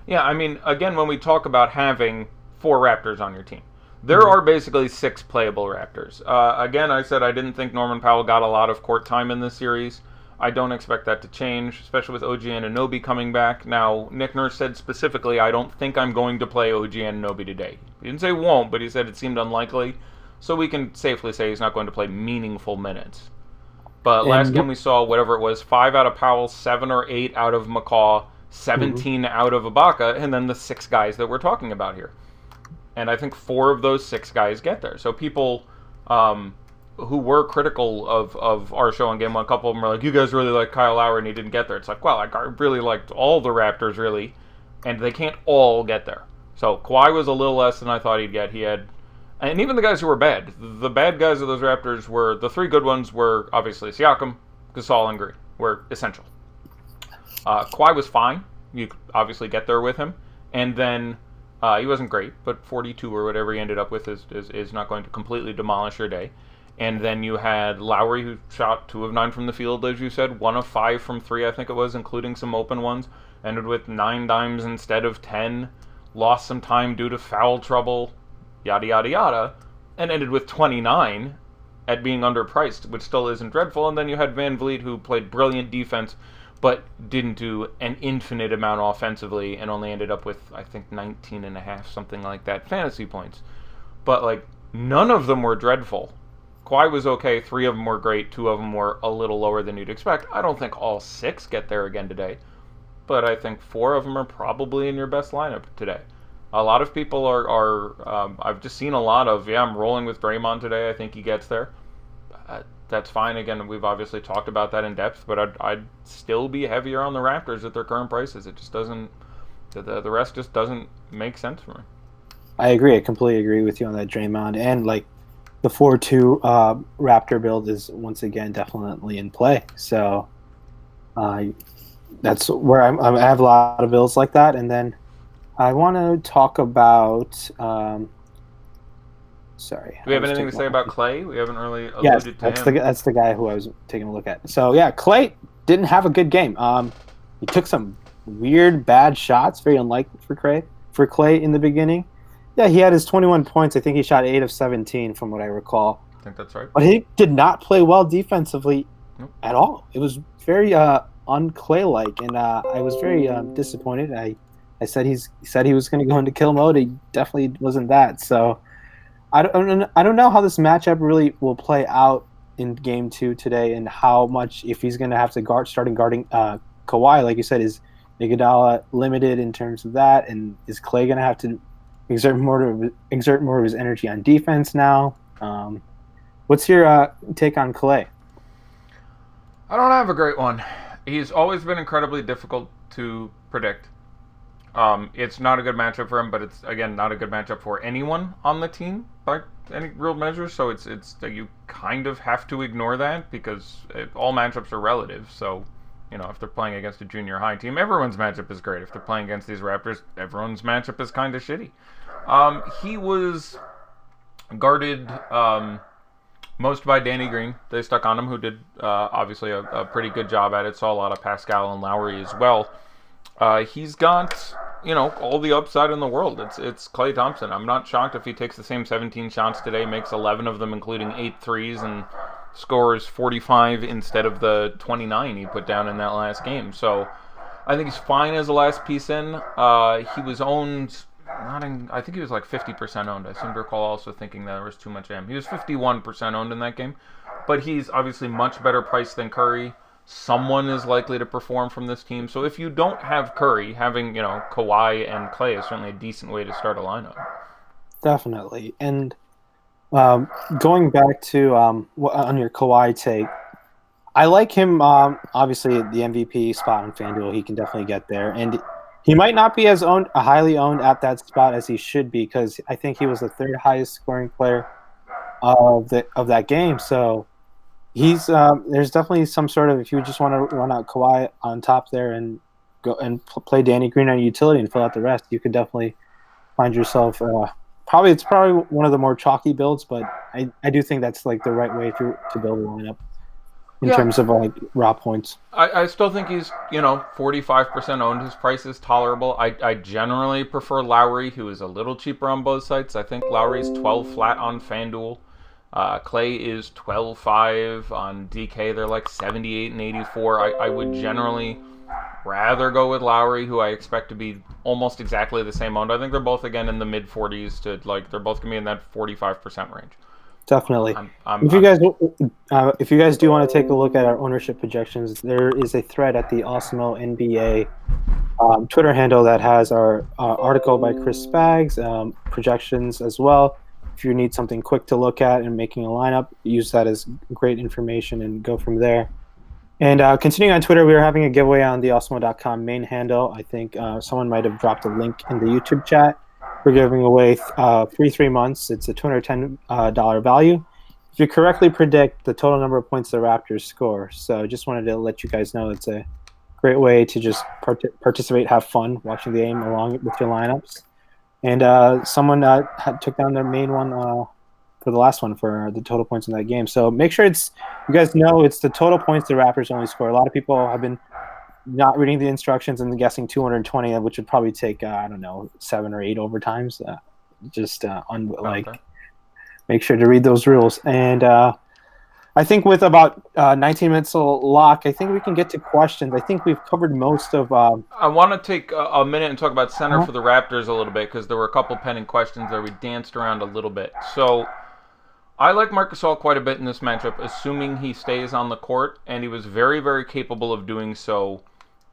S1: Yeah, I mean, again, when we talk about having 4 Raptors on your team, there are basically 6 playable Raptors. Again, I said I didn't think Norman Powell got a lot of court time in this series. I don't expect that to change, especially with OG Anunoby coming back. Now, Nick Nurse said specifically, I don't think I'm going to play OG Anunoby today. He didn't say won't, but he said it seemed unlikely. So we can safely say he's not going to play meaningful minutes. But last game we saw, whatever it was, 5 out of Powell, 7 or 8 out of McCaw, 17 out of Ibaka, and then the 6 guys that we're talking about here. And I think 4 of those 6 guys get there. So people who were critical of our show in Game 1, a couple of them were like, you guys really like Kyle Lowry and he didn't get there. It's like, well, I really liked all the Raptors, really, and they can't all get there. So Kawhi was a little less than I thought he'd get. He had, and even the guys who were bad, the bad guys of those Raptors were, the 3 good ones were obviously Siakam, Gasol, and Green, were essential. Kawhi was fine. You could obviously get there with him. And then he wasn't great, but 42 or whatever he ended up with is not going to completely demolish your day. And then you had Lowry, who shot 2 of 9 from the field, as you said, 1 of 5 from 3, I think it was, including some open ones. Ended with 9 dimes instead of 10. Lost some time due to foul trouble, yada, yada, yada. And ended with 29. at being underpriced, which still isn't dreadful. And then you had Van Vliet, who played brilliant defense, but didn't do an infinite amount offensively and only ended up with, I think, 19 and a half, something like that, fantasy points. But, like, none of them were dreadful. Kawhi was okay. 3 of them were great. 2 of them were a little lower than you'd expect. I don't think all 6 get there again today, but I think 4 of them are probably in your best lineup today. A lot of people are I've just seen a lot of, I'm rolling with Draymond today. I think he gets there. That's fine. Again, we've obviously talked about that in depth, but I'd still be heavier on the Raptors at their current prices. It just doesn't, the rest just doesn't make sense for me.
S2: I agree. I completely agree with you on that, Draymond. And, like, the 4-2 Raptor build is, once again, definitely in play. So that's where I have a lot of builds like that. And then I want to talk about sorry.
S1: Do we have anything to say about Clay? We haven't really alluded to him.
S2: That's the guy who I was taking a look at. So, yeah, Clay didn't have a good game. He took some weird, bad shots, very unlikely for Clay in the beginning. Yeah, he had his 21 points. I think he shot 8 of 17 from what I recall.
S1: I think that's right.
S2: But he did not play well defensively at all. It was very un-Clay-like, and I was very disappointed. I said he was going to go into kill mode. He definitely wasn't that. So I don't know how this matchup really will play out in Game 2 today, and how much, if he's going to have to start guarding Kawhi, like you said, is Iguodala limited in terms of that, and is Clay going to have to exert more of his energy on defense now? What's your take on Clay?
S1: I don't have a great one. He's always been incredibly difficult to predict. It's not a good matchup for him, but it's, again, not a good matchup for anyone on the team by any real measure. So it's you kind of have to ignore that, because all matchups are relative. So, if they're playing against a junior high team, everyone's matchup is great. If they're playing against these Raptors, everyone's matchup is kind of shitty. He was guarded most by Danny Green. They stuck on him, who did obviously a pretty good job at it. Saw a lot of Pascal and Lowry as well. He's got, all the upside in the world. It's Klay Thompson. I'm not shocked if he takes the same 17 shots today, makes 11 of them, including 8 threes, and scores 45 instead of the 29 he put down in that last game. So I think he's fine as a last piece in. He was owned, I think he was like 50% owned. I seem to recall also thinking that there was too much M. He was 51% owned in that game. But he's obviously much better priced than Curry. Someone is likely to perform from this team. So if you don't have Curry, having, Kawhi and Clay is certainly a decent way to start a lineup.
S2: Definitely. And going back to on your Kawhi take, I like him, obviously, the MVP spot on FanDuel. He can definitely get there. And he might not be as highly owned at that spot as he should be, because I think he was the 3rd highest scoring player of that game. So he's there's definitely some sort of, if you just want to run out Kawhi on top there and go and play Danny Green on utility and fill out the rest, you could definitely find yourself it's probably one of the more chalky builds, but I do think that's like the right way to build a lineup in terms of like raw points.
S1: I still think he's 45% owned. His price is tolerable. I generally prefer Lowry, who is a little cheaper on both sites. I think Lowry's 12 flat on FanDuel. Clay is 12.5 on DK. They're like 78 and 84. I would generally rather go with Lowry, who I expect to be almost exactly the same owned. I think they're both, again, in the mid 40s to, they're both going to be in that 45% range.
S2: Definitely. If you guys do want to take a look at our ownership projections, there is a thread at the Osmo NBA Twitter handle that has our article by Chris Spags, projections as well. If you need something quick to look at and making a lineup, use that as great information and go from there. And continuing on Twitter, we are having a giveaway on the Osmo.com main handle. I think someone might have dropped a link in the YouTube chat. We're giving away free 3 months. It's a $210 value if you correctly predict the total number of points the Raptors score. So just wanted to let you guys know it's a great way to just participate, have fun watching the game along with your lineups. And someone took down their main one for the last one for the total points in that game. So make sure you guys know it's the total points the Raptors only score. A lot of people have been not reading the instructions and guessing 220, which would probably take 7 or 8 overtimes. Make sure to read those rules. And I think with about 19 minutes lock, I think we can get to questions. I think we've covered most of.
S1: I want to take a minute and talk about center
S2: Uh-huh.
S1: for the Raptors a little bit because there were a couple pending questions there. We danced around a little bit. So I like Marc Gasol quite a bit in this matchup, assuming he stays on the court, and he was very, very capable of doing so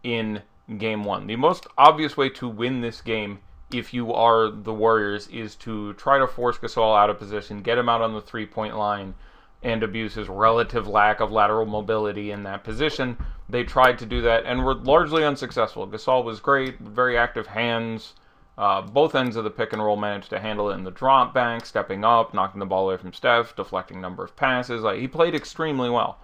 S1: in Game 1. The most obvious way to win this game, if you are the Warriors, is to try to force Gasol out of position, get him out on the three-point line, and abuse his relative lack of lateral mobility in that position. They tried to do that and were largely unsuccessful. Gasol was great, very active hands. Both ends of the pick and roll managed to handle it in the drop bank, stepping up, knocking the ball away from Steph, deflecting number of passes. He played extremely well.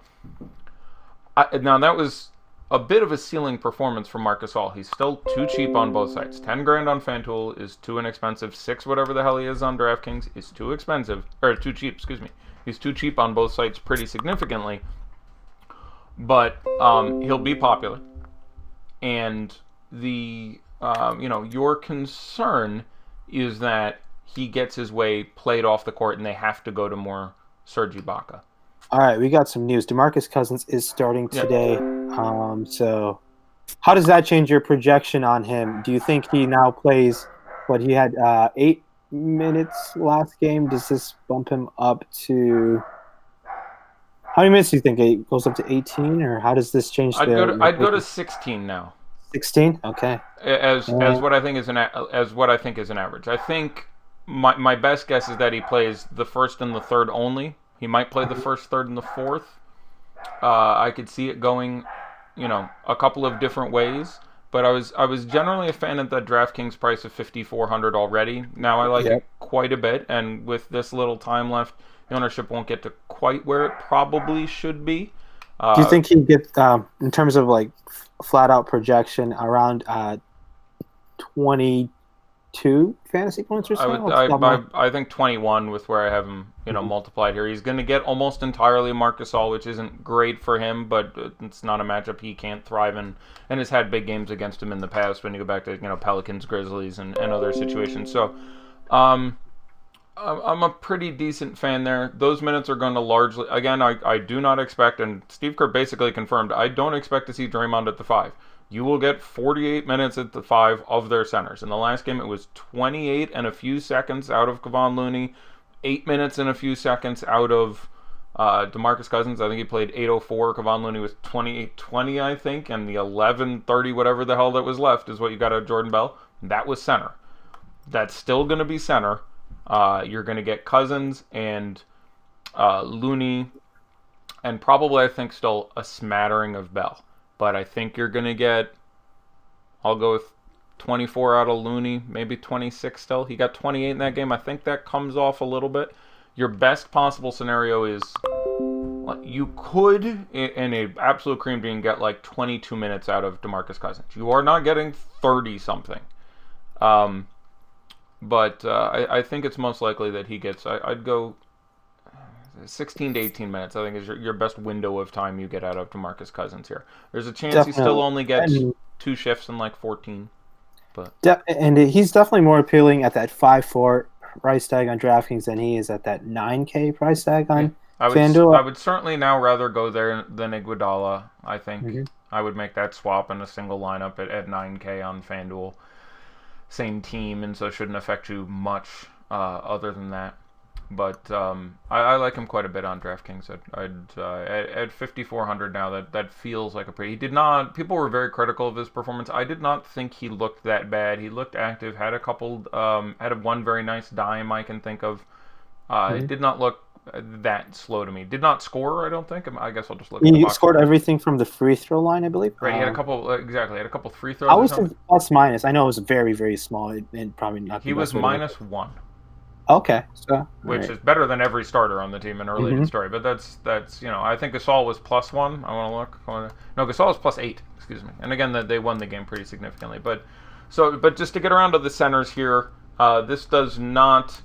S1: Now that was a bit of a ceiling performance from Marc Gasol. He's still too cheap on both sides. 10 grand on FanDuel is too inexpensive. 6 whatever the hell he is on DraftKings is too expensive, or too cheap, excuse me. He's too cheap on both sites pretty significantly. But he'll be popular. And your concern is that he gets his way played off the court and they have to go to more Serge Ibaka.
S2: All right, we got some news. DeMarcus Cousins is starting today. So how does that change your projection on him? Do you think he now plays what he had 8 minutes last game? Does this bump him up to how many minutes do you think it goes up to 18, or how does this change?
S1: I'd go to 16 now.
S2: 16, okay.
S1: As what I think is an average. I think my best guess is that he plays the first and the third only. He might play the first, third, and the fourth. I could see it going, a couple of different ways. But I was generally a fan of that DraftKings price of $5,400 already. Now I like it quite a bit, and with this little time left, the ownership won't get to quite where it probably should be.
S2: Do you think he'd get, in terms of like flat out projection, around 22 fantasy points or so?
S1: I think 21 with where I have him, multiplied here. He's going to get almost entirely Marc Gasol, which isn't great for him, but it's not a matchup he can't thrive in, and has had big games against him in the past when you go back to Pelicans, Grizzlies, and other situations. So, I'm a pretty decent fan there. Those minutes are going to largely, again, I do not expect, and Steve Kerr basically confirmed, I don't expect to see Draymond at the 5. You will get 48 minutes at the 5 of their centers. In the last game, it was 28 and a few seconds out of Kevon Looney, 8 minutes and a few seconds out of DeMarcus Cousins. I think he played 8:04. Kevon Looney was 28:20, I think, and the 11:30, whatever the hell that was left, is what you got out of Jordan Bell. That was center. That's still going to be center. You're going to get Cousins and Looney, and probably, I think, still a smattering of Bell. But I think you're going to get, I'll go with 24 out of Looney, maybe 26 still. He got 28 in that game. I think that comes off a little bit. Your best possible scenario is you could, in an absolute cream dream, get like 22 minutes out of DeMarcus Cousins. You are not getting 30-something. But I think it's most likely that he gets, I'd go 16 to 18 minutes, I think, is your best window of time you get out of DeMarcus Cousins here. There's a chance he still only gets 2 shifts in like 14. But
S2: and he's definitely more appealing at that 5.4 price tag on DraftKings than he is at that 9K price tag on FanDuel.
S1: I would certainly now rather go there than Iguodala, I think. Mm-hmm. I would make that swap in a single lineup at 9K on FanDuel. Same team, and so it shouldn't affect you much other than that. But I like him quite a bit on DraftKings. At 5,400 now, that feels like a pretty. He did not. People were very critical of his performance. I did not think he looked that bad. He looked active. Had a couple. Had one very nice dime I can think of. It did not look that slow to me. Did not score. I don't think. I guess I'll just look.
S2: He scored everything from the free throw line, I believe.
S1: Right. He had a couple. Exactly. He had a couple free throws.
S2: How was his plus minus? I know it was very, very small and probably not.
S1: He was -1.
S2: Okay, so
S1: which is better than every starter on the team in a related story. But that's I think Gasol was +1. I want to look. No, Gasol was +8. Excuse me. And again, they won the game pretty significantly. But just to get around to the centers here, this does not.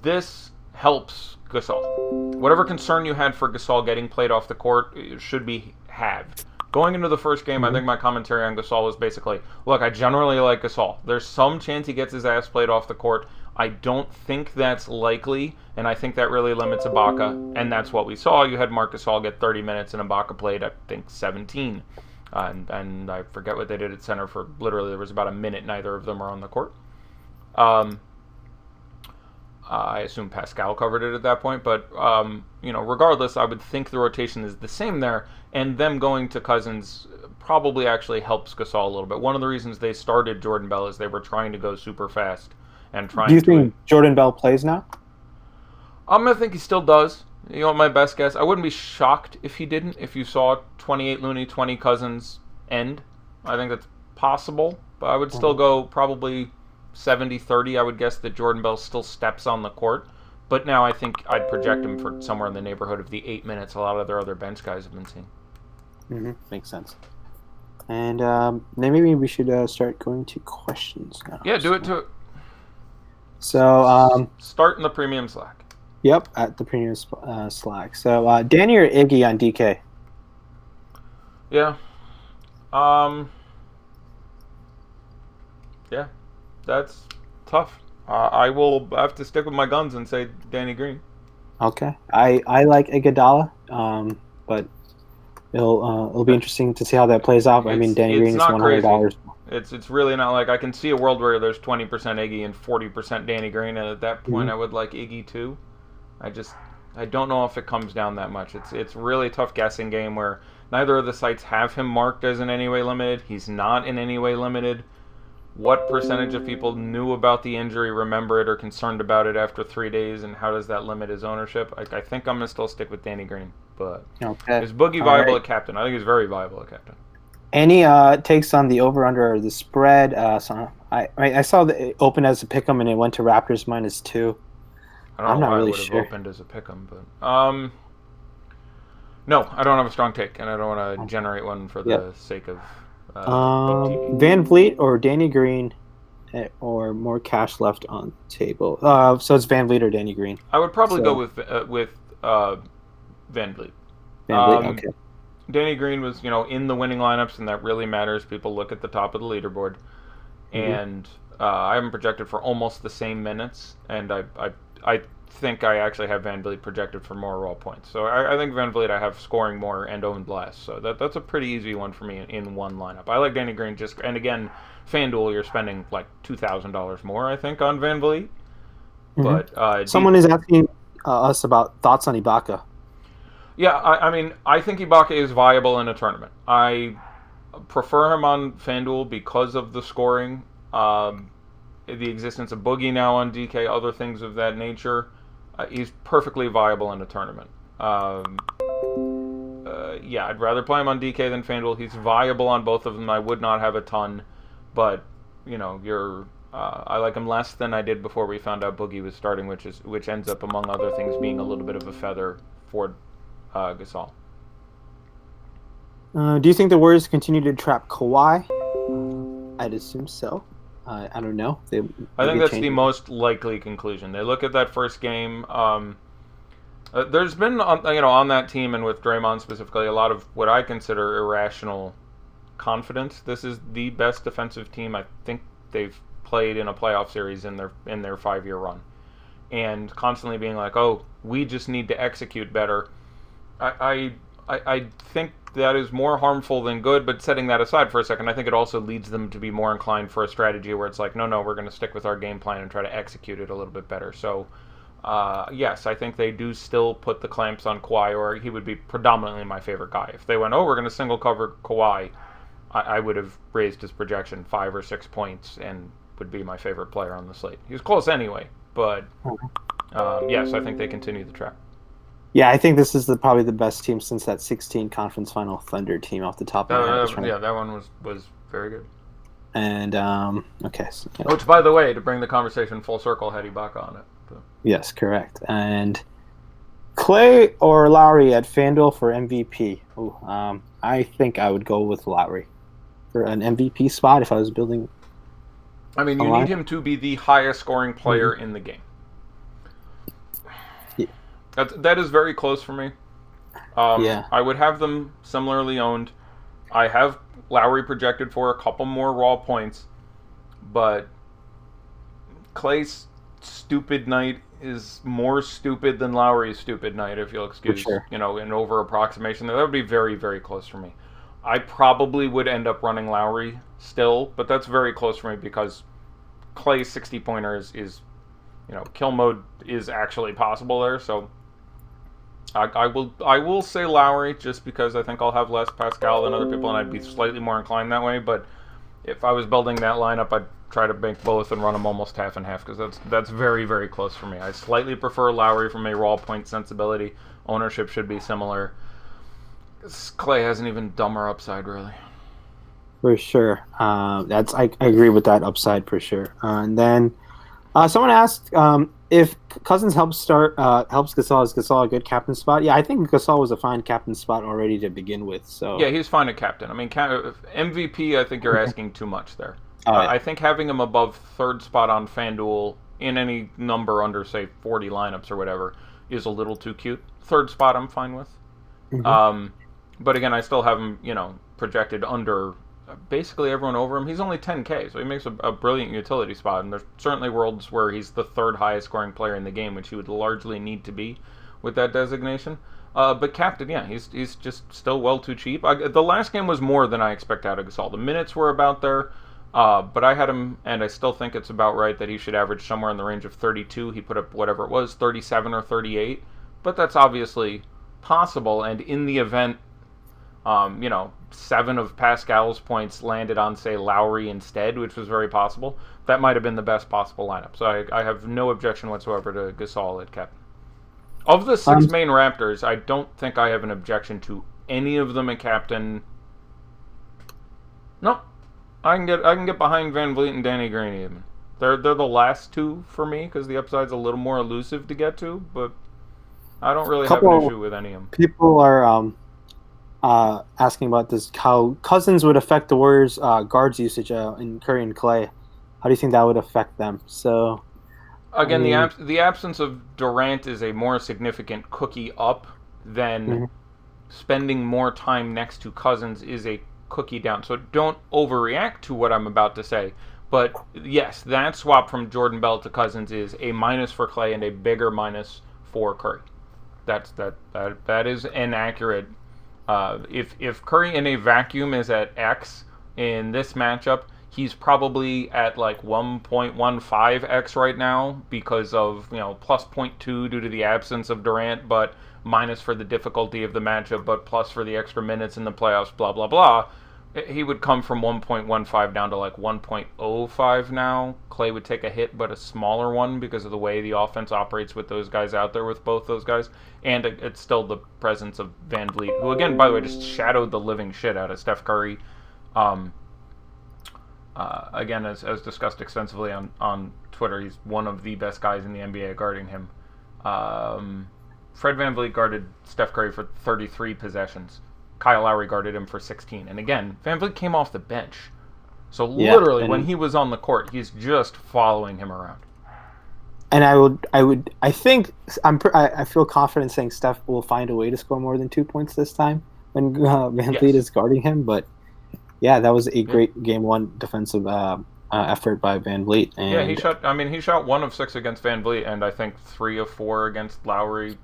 S1: This helps Gasol. Whatever concern you had for Gasol getting played off the court should be halved. Going into the first game, I think my commentary on Gasol was basically, look, I generally like Gasol. There's some chance he gets his ass played off the court. I don't think that's likely, and I think that really limits Ibaka, and that's what we saw. You had Marc Gasol get 30 minutes, and Ibaka played, I think, 17. And I forget what they did at center for literally, there was about a minute, neither of them were on the court. I assume Pascal covered it at that point, but regardless, I would think the rotation is the same there, and them going to Cousins probably actually helps Gasol a little bit. One of the reasons they started Jordan Bell is they were trying to go super fast and trying.
S2: Do you think Jordan Bell plays now?
S1: I think he still does. You know, my best guess. I wouldn't be shocked if he didn't. If you saw 28 Looney, 20 Cousins end, I think that's possible. But I would still go probably 70-30. I would guess that Jordan Bell still steps on the court. But now I think I'd project him for somewhere in the neighborhood of the 8 minutes a lot of their other bench guys have been seeing.
S2: Mm-hmm. Makes sense. And maybe we should start going to questions now.
S1: Yeah, do it to it.
S2: So
S1: start in the premium Slack.
S2: Yep, at the premium Slack. So Danny or Iggy on DK?
S1: Yeah. Yeah, that's tough. I will have to stick with my guns and say Danny Green.
S2: Okay, I like Iguodala, but it'll be interesting to see how that plays out. I mean, Danny Green is $100.
S1: It's really not like I can see a world where there's 20% Iggy and 40% Danny Green, and at that point I would like Iggy too. I don't know if it comes down that much. It's really a tough guessing game where neither of the sites have him marked as in any way limited. He's not in any way limited. What percentage of people knew about the injury, remember it, or concerned about it after 3 days, and how does that limit his ownership? I think I'm going to still stick with Danny Green. But is Boogie viable at captain? I think he's very viable at captain.
S2: Any takes on the over-under or the spread? So I saw it open as a pick'em and it went to Raptors -2.
S1: I'm not really sure. Opened as a pick'em, but no, I don't have a strong take, and I don't want to generate one for the sake of
S2: Van Vliet or Danny Green, or more cash left on the table. So it's Van Vliet or Danny Green.
S1: I would probably go with Van Vliet.
S2: Okay.
S1: Danny Green was, in the winning lineups, and that really matters. People look at the top of the leaderboard, and I have him projected for almost the same minutes, and I think I actually have Van Vliet projected for more raw points. So I think Van Vliet I have scoring more and owned less. So that's a pretty easy one for me in one lineup. I like Danny Green and again, FanDuel, you're spending like $2,000 more, I think, on Van Vliet. But
S2: someone is asking us about thoughts on Ibaka.
S1: Yeah, I mean, I think Ibaka is viable in a tournament. I prefer him on FanDuel because of the scoring, the existence of Boogie now on DK, other things of that nature. He's perfectly viable in a tournament. Yeah, I'd rather play him on DK than FanDuel. He's viable on both of them. I would not have a ton, but I like him less than I did before we found out Boogie was starting, which ends up, among other things, being a little bit of a feather for Gasol.
S2: Do you think the Warriors continue to trap Kawhi? I'd assume so. I don't know.
S1: I think that's the most likely conclusion. They look at that first game. There's been, on that team and with Draymond specifically, a lot of what I consider irrational confidence. This is the best defensive team I think they've played in a playoff series in their 5-year run, and constantly being like, "Oh, we just need to execute better." I think that is more harmful than good, but setting that aside for a second, I think it also leads them to be more inclined for a strategy where it's like, no, we're going to stick with our game plan and try to execute it a little bit better. So, yes, I think they do still put the clamps on Kawhi, or he would be predominantly my favorite guy. If they went, we're going to single cover Kawhi, I would have raised his projection 5 or 6 points and would be my favorite player on the slate. He was close anyway, but yes, I think they continue the trap.
S2: Yeah, I think this is probably the best team since that 16 conference final Thunder team off the top of my head.
S1: Yeah, that one was very good.
S2: And, okay. So,
S1: which, by the way, to bring the conversation full circle, had Ibaka on it. So.
S2: Yes, correct. And Clay or Lowry at FanDuel for MVP? Ooh, I think I would go with Lowry for an MVP spot if I was building.
S1: I mean, you need him to be the highest scoring player in the game. That is very close for me. I would have them similarly owned. I have Lowry projected for a couple more raw points, but Clay's stupid night is more stupid than Lowry's stupid night, if you'll excuse,
S2: sure.
S1: an over approximation there. That would be very, very close for me. I probably would end up running Lowry still, but that's very close for me because Clay's 60-pointer is kill mode is actually possible there. So I will say Lowry just because I think I'll have less Pascal than other people, and I'd be slightly more inclined that way. But if I was building that lineup, I'd try to bank both and run them almost half and half because that's very, very close for me. I slightly prefer Lowry from a raw point sensibility. Ownership should be similar. Clay has an even dumber upside, really.
S2: For sure. I agree with that upside for sure. And then someone asked if Cousins helps Gasol. Is Gasol a good captain spot? Yeah, I think Gasol was a fine captain spot already to begin with. So
S1: yeah, he's fine at captain. I mean, MVP, I think you're asking too much there.
S2: Oh, yeah.
S1: I think having him above third spot on FanDuel in any number under, say, 40 lineups or whatever is a little too cute. Third spot I'm fine with.
S2: Mm-hmm.
S1: But again, I still have him, projected under basically everyone over him. He's only 10K, so he makes a brilliant utility spot. And there's certainly worlds where he's the third highest scoring player in the game, which he would largely need to be with that designation. But captain, yeah, he's just still well too cheap. The last game was more than I expect out of Gasol. The minutes were about there. But I had him, and I still think it's about right that he should average somewhere in the range of 32. He put up whatever it was, 37 or 38. But that's obviously possible, and in the event, 7 of Pascal's points landed on, say, Lowry instead, which was very possible, that might have been the best possible lineup. So I have no objection whatsoever to Gasol at captain. Of the 6 main Raptors, I don't think I have an objection to any of them at captain. No. I can get behind Van Vliet and Danny Green even. They're the last 2 for me because the upside's a little more elusive to get to, but I don't really have an issue with any of them.
S2: People are asking about this, how Cousins would affect the Warriors' guards usage in Curry and Clay. How do you think that would affect them? So
S1: again, the absence of Durant is a more significant cookie up than spending more time next to Cousins is a cookie down. So don't overreact to what I'm about to say. But yes, that swap from Jordan Bell to Cousins is a minus for Clay and a bigger minus for Curry. That is inaccurate. If Curry in a vacuum is at X in this matchup, he's probably at like 1.15x right now because of plus 0.2 due to the absence of Durant, but minus for the difficulty of the matchup, but plus for the extra minutes in the playoffs, blah blah blah. He would come from 1.15 down to like 1.05 now. Clay would take a hit, but a smaller one because of the way the offense operates with those guys out there, with both those guys. And it's still the presence of Van Vliet, who, again, by the way, just shadowed the living shit out of Steph Curry. Again, as discussed extensively on Twitter, he's one of the best guys in the NBA guarding him. Fred Van Vliet guarded Steph Curry for 33 possessions. Kyle Lowry guarded him for 16. And again, Van Vliet came off the bench. So literally, when he was on the court, he's just following him around.
S2: And I feel confident saying Steph will find a way to score more than 2 points this time when Van Vliet is guarding him. But yeah, that was a great game 1 defensive effort by Van Vliet. And
S1: yeah, he shot 1 of 6 against Van Vliet, and I think 3 of 4 against Lowry.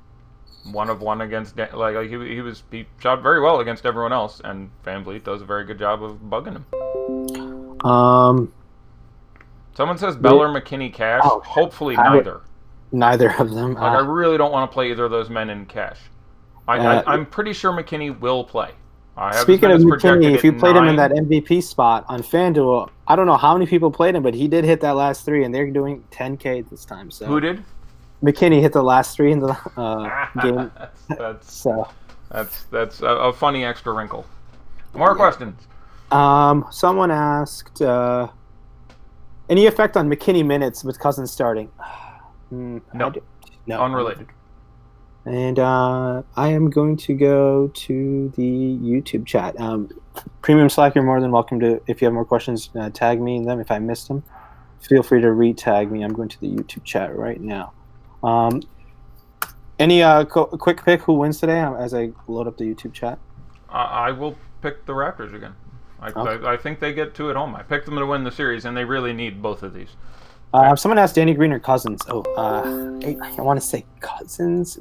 S1: 1 of 1 against he shot very well against everyone else, and Van Vliet does a very good job of bugging him. Someone says Bell or McKinney cash. Hopefully neither.
S2: Neither of them.
S1: I really don't want to play either of those men in cash. I'm pretty sure McKinney will play.
S2: Speaking of McKinney, if you played him in that MVP spot on FanDuel, I don't know how many people played him, but he did hit that last 3, and they're doing 10K this time. So
S1: who did?
S2: McKinney hit the last 3 in the game.
S1: That's a funny extra wrinkle. More questions.
S2: Someone asked, any effect on McKinney minutes with Cousins starting?
S1: No, unrelated.
S2: And I am going to go to the YouTube chat. Premium Slack, you're more than welcome to, if you have more questions, tag me in them. If I missed them, feel free to re-tag me. I'm going to the YouTube chat right now. Any quick pick who wins today as I load up the YouTube chat?
S1: I will pick the Raptors again. I think they get 2 at home. I picked them to win the series, and they really need both of these.
S2: Someone asked Danny Green or Cousins. I want to say Cousins.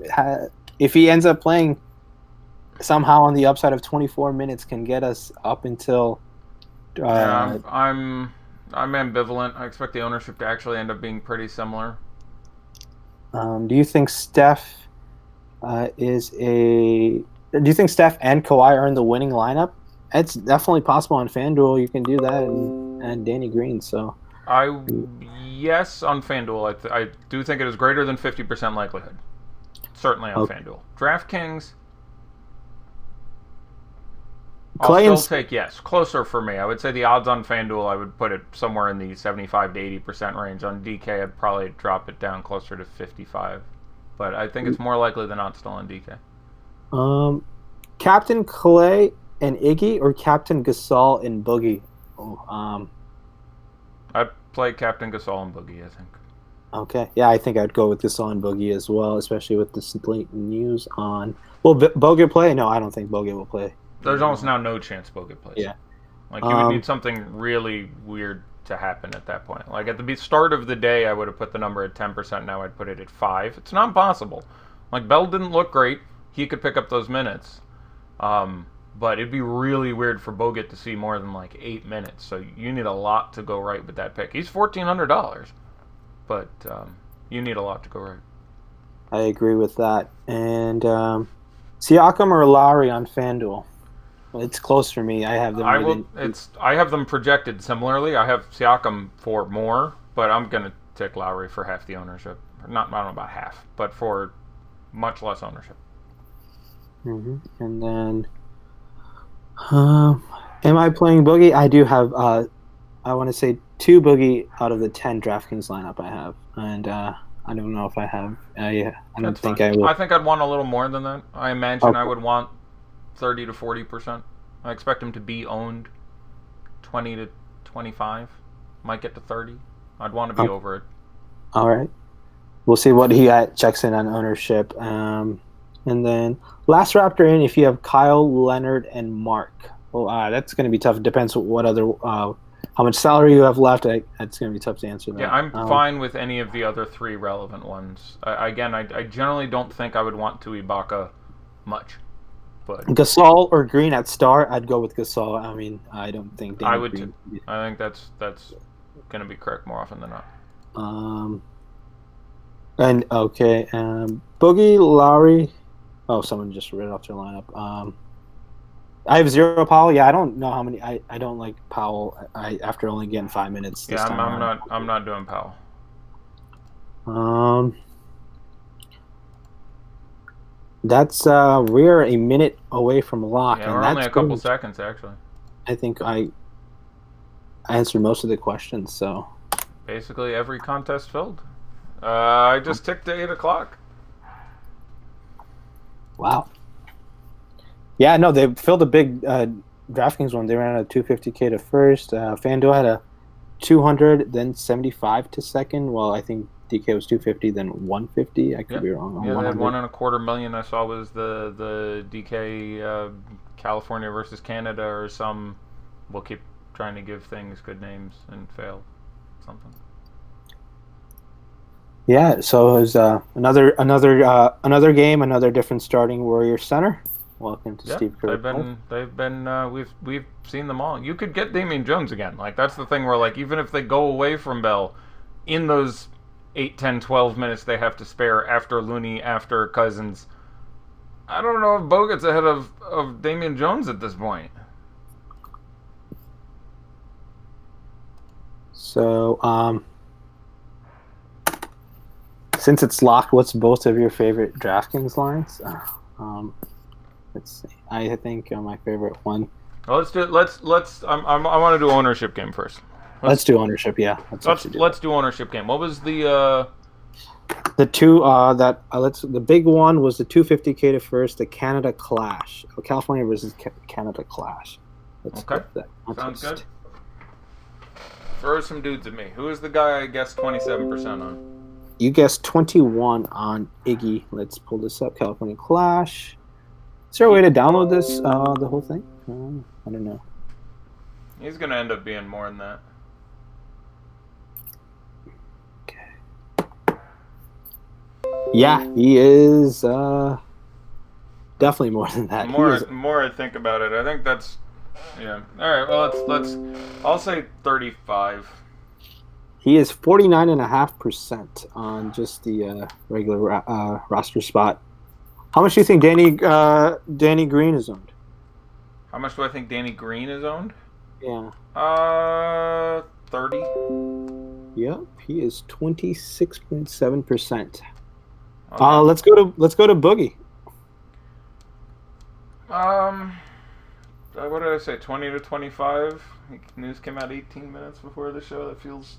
S2: If he ends up playing somehow on the upside of 24 minutes, can get us up until.
S1: Yeah, I'm ambivalent. I expect the ownership to actually end up being pretty similar.
S2: Do you think Steph Do you think Steph and Kawhi are in the winning lineup? It's definitely possible on FanDuel. You can do that and Danny Green. So
S1: Yes, on FanDuel, I do think it is greater than 50% likelihood. Certainly on FanDuel. DraftKings, I'll still take yes. Closer for me. I would say the odds on FanDuel, I would put it somewhere in the 75 to 80% range. On DK, I'd probably drop it down closer to 55. But I think it's more likely than not still on DK.
S2: Captain Clay and Iggy or Captain Gasol and Boogie?
S1: I'd play Captain Gasol and Boogie, I think.
S2: Okay. Yeah, I think I'd go with Gasol and Boogie as well, especially with the late news on... Will Bogut play? No, I don't think Bogut will play.
S1: There's almost now no chance Bogut plays.
S2: Yeah.
S1: Like, you would need something really weird to happen at that point. Like, at the start of the day, I would have put the number at 10%. Now I'd put it at 5%. It's not possible. Like, Bell didn't look great. He could pick up those minutes. But it'd be really weird for Bogut to see more than, 8 minutes. So you need a lot to go right with that pick. He's $1,400. But you need a lot to go right.
S2: I agree with that. And Siakam or Lowry on FanDuel? Well, it's close for me. I have them.
S1: I have them projected similarly. I have Siakam for more, but I'm gonna take Lowry for half the ownership. I don't know about half, but for much less ownership.
S2: Mm-hmm. And then, am I playing Boogie? I do have. I want to say 2 Boogie out of the 10 DraftKings lineup I have, and I don't know if I have. I don't think I will.
S1: I think I'd want a little more than that. I imagine I would want 30 to 40%. I expect him to be owned 20 to 25. Might get to 30. I'd want to be over it.
S2: All right. We'll see what he checks in on ownership. And then last Raptor in, if you have Kyle, Leonard, and Mark. Well, that's going to be tough. It depends what other how much salary you have left. It's going to be tough to answer that.
S1: Yeah, I'm fine with any of the other 3 relevant ones. I generally don't think I would want to Ibaka much. But
S2: Gasol or Green at star, I'd go with Gasol. I mean, I don't think
S1: I would too. I think that's going to be correct more often than not.
S2: Boogie, Lowry. Oh, someone just read off their lineup. I have 0 Powell. Yeah, I don't know how many. I don't like Powell. After only getting 5 minutes. This time
S1: I'm not doing Powell.
S2: That's we're a minute away from lock.
S1: Yeah, we're only a couple seconds actually.
S2: I think I answered most of the questions. So
S1: basically every contest filled. I just ticked to 8 o'clock.
S2: Wow. Yeah, no, they filled a big DraftKings one. They ran a 250K to first. FanDuel had a 200, then 75 to second. Well, I think DK was 250, then 150. I could be wrong.
S1: Yeah, they had $1.25 million. I saw was the DK California versus Canada or some. We'll keep trying to give things good names and fail something.
S2: Yeah, so it was another game, another different starting Warrior center. Welcome to Steve Kerr.
S1: They've been we've seen them all. You could get Damian Jones again. Like that's the thing where even if they go away from Bell, in those 8, 10, 12 minutes they have to spare after Looney, after Cousins, I don't know if Bogut's ahead of Damian Jones at this point.
S2: So, since it's locked, what's both of your favorite DraftKings lines? Let's see. I think my favorite one.
S1: Well, let's do it. I want to do ownership game first.
S2: Let's do ownership. Yeah.
S1: Let's do ownership game. What was the
S2: two the big one was the 250K to first, the Canada Clash, California versus Canada Clash.
S1: Okay. Sounds good. Throw some dudes at me. Who is the guy I guessed 27% on?
S2: You guessed 21 on Iggy. Let's pull this up. California Clash. Is there a way to download this, the whole thing? I don't know.
S1: He's going to end up being more than that.
S2: Yeah, he is definitely more than that. He is.
S1: More I think about it, I think that's yeah. All right, well let's. I'll say 35.
S2: He is 49.5% on just the regular roster spot. How much do you think Danny Green is owned?
S1: How much do I think Danny Green is owned?
S2: Yeah.
S1: 30.
S2: Yep, he is 26.7%.
S1: Okay.
S2: Let's go to Boogie.
S1: What did I say? 20 to 25. News came out 18 minutes before the show. That feels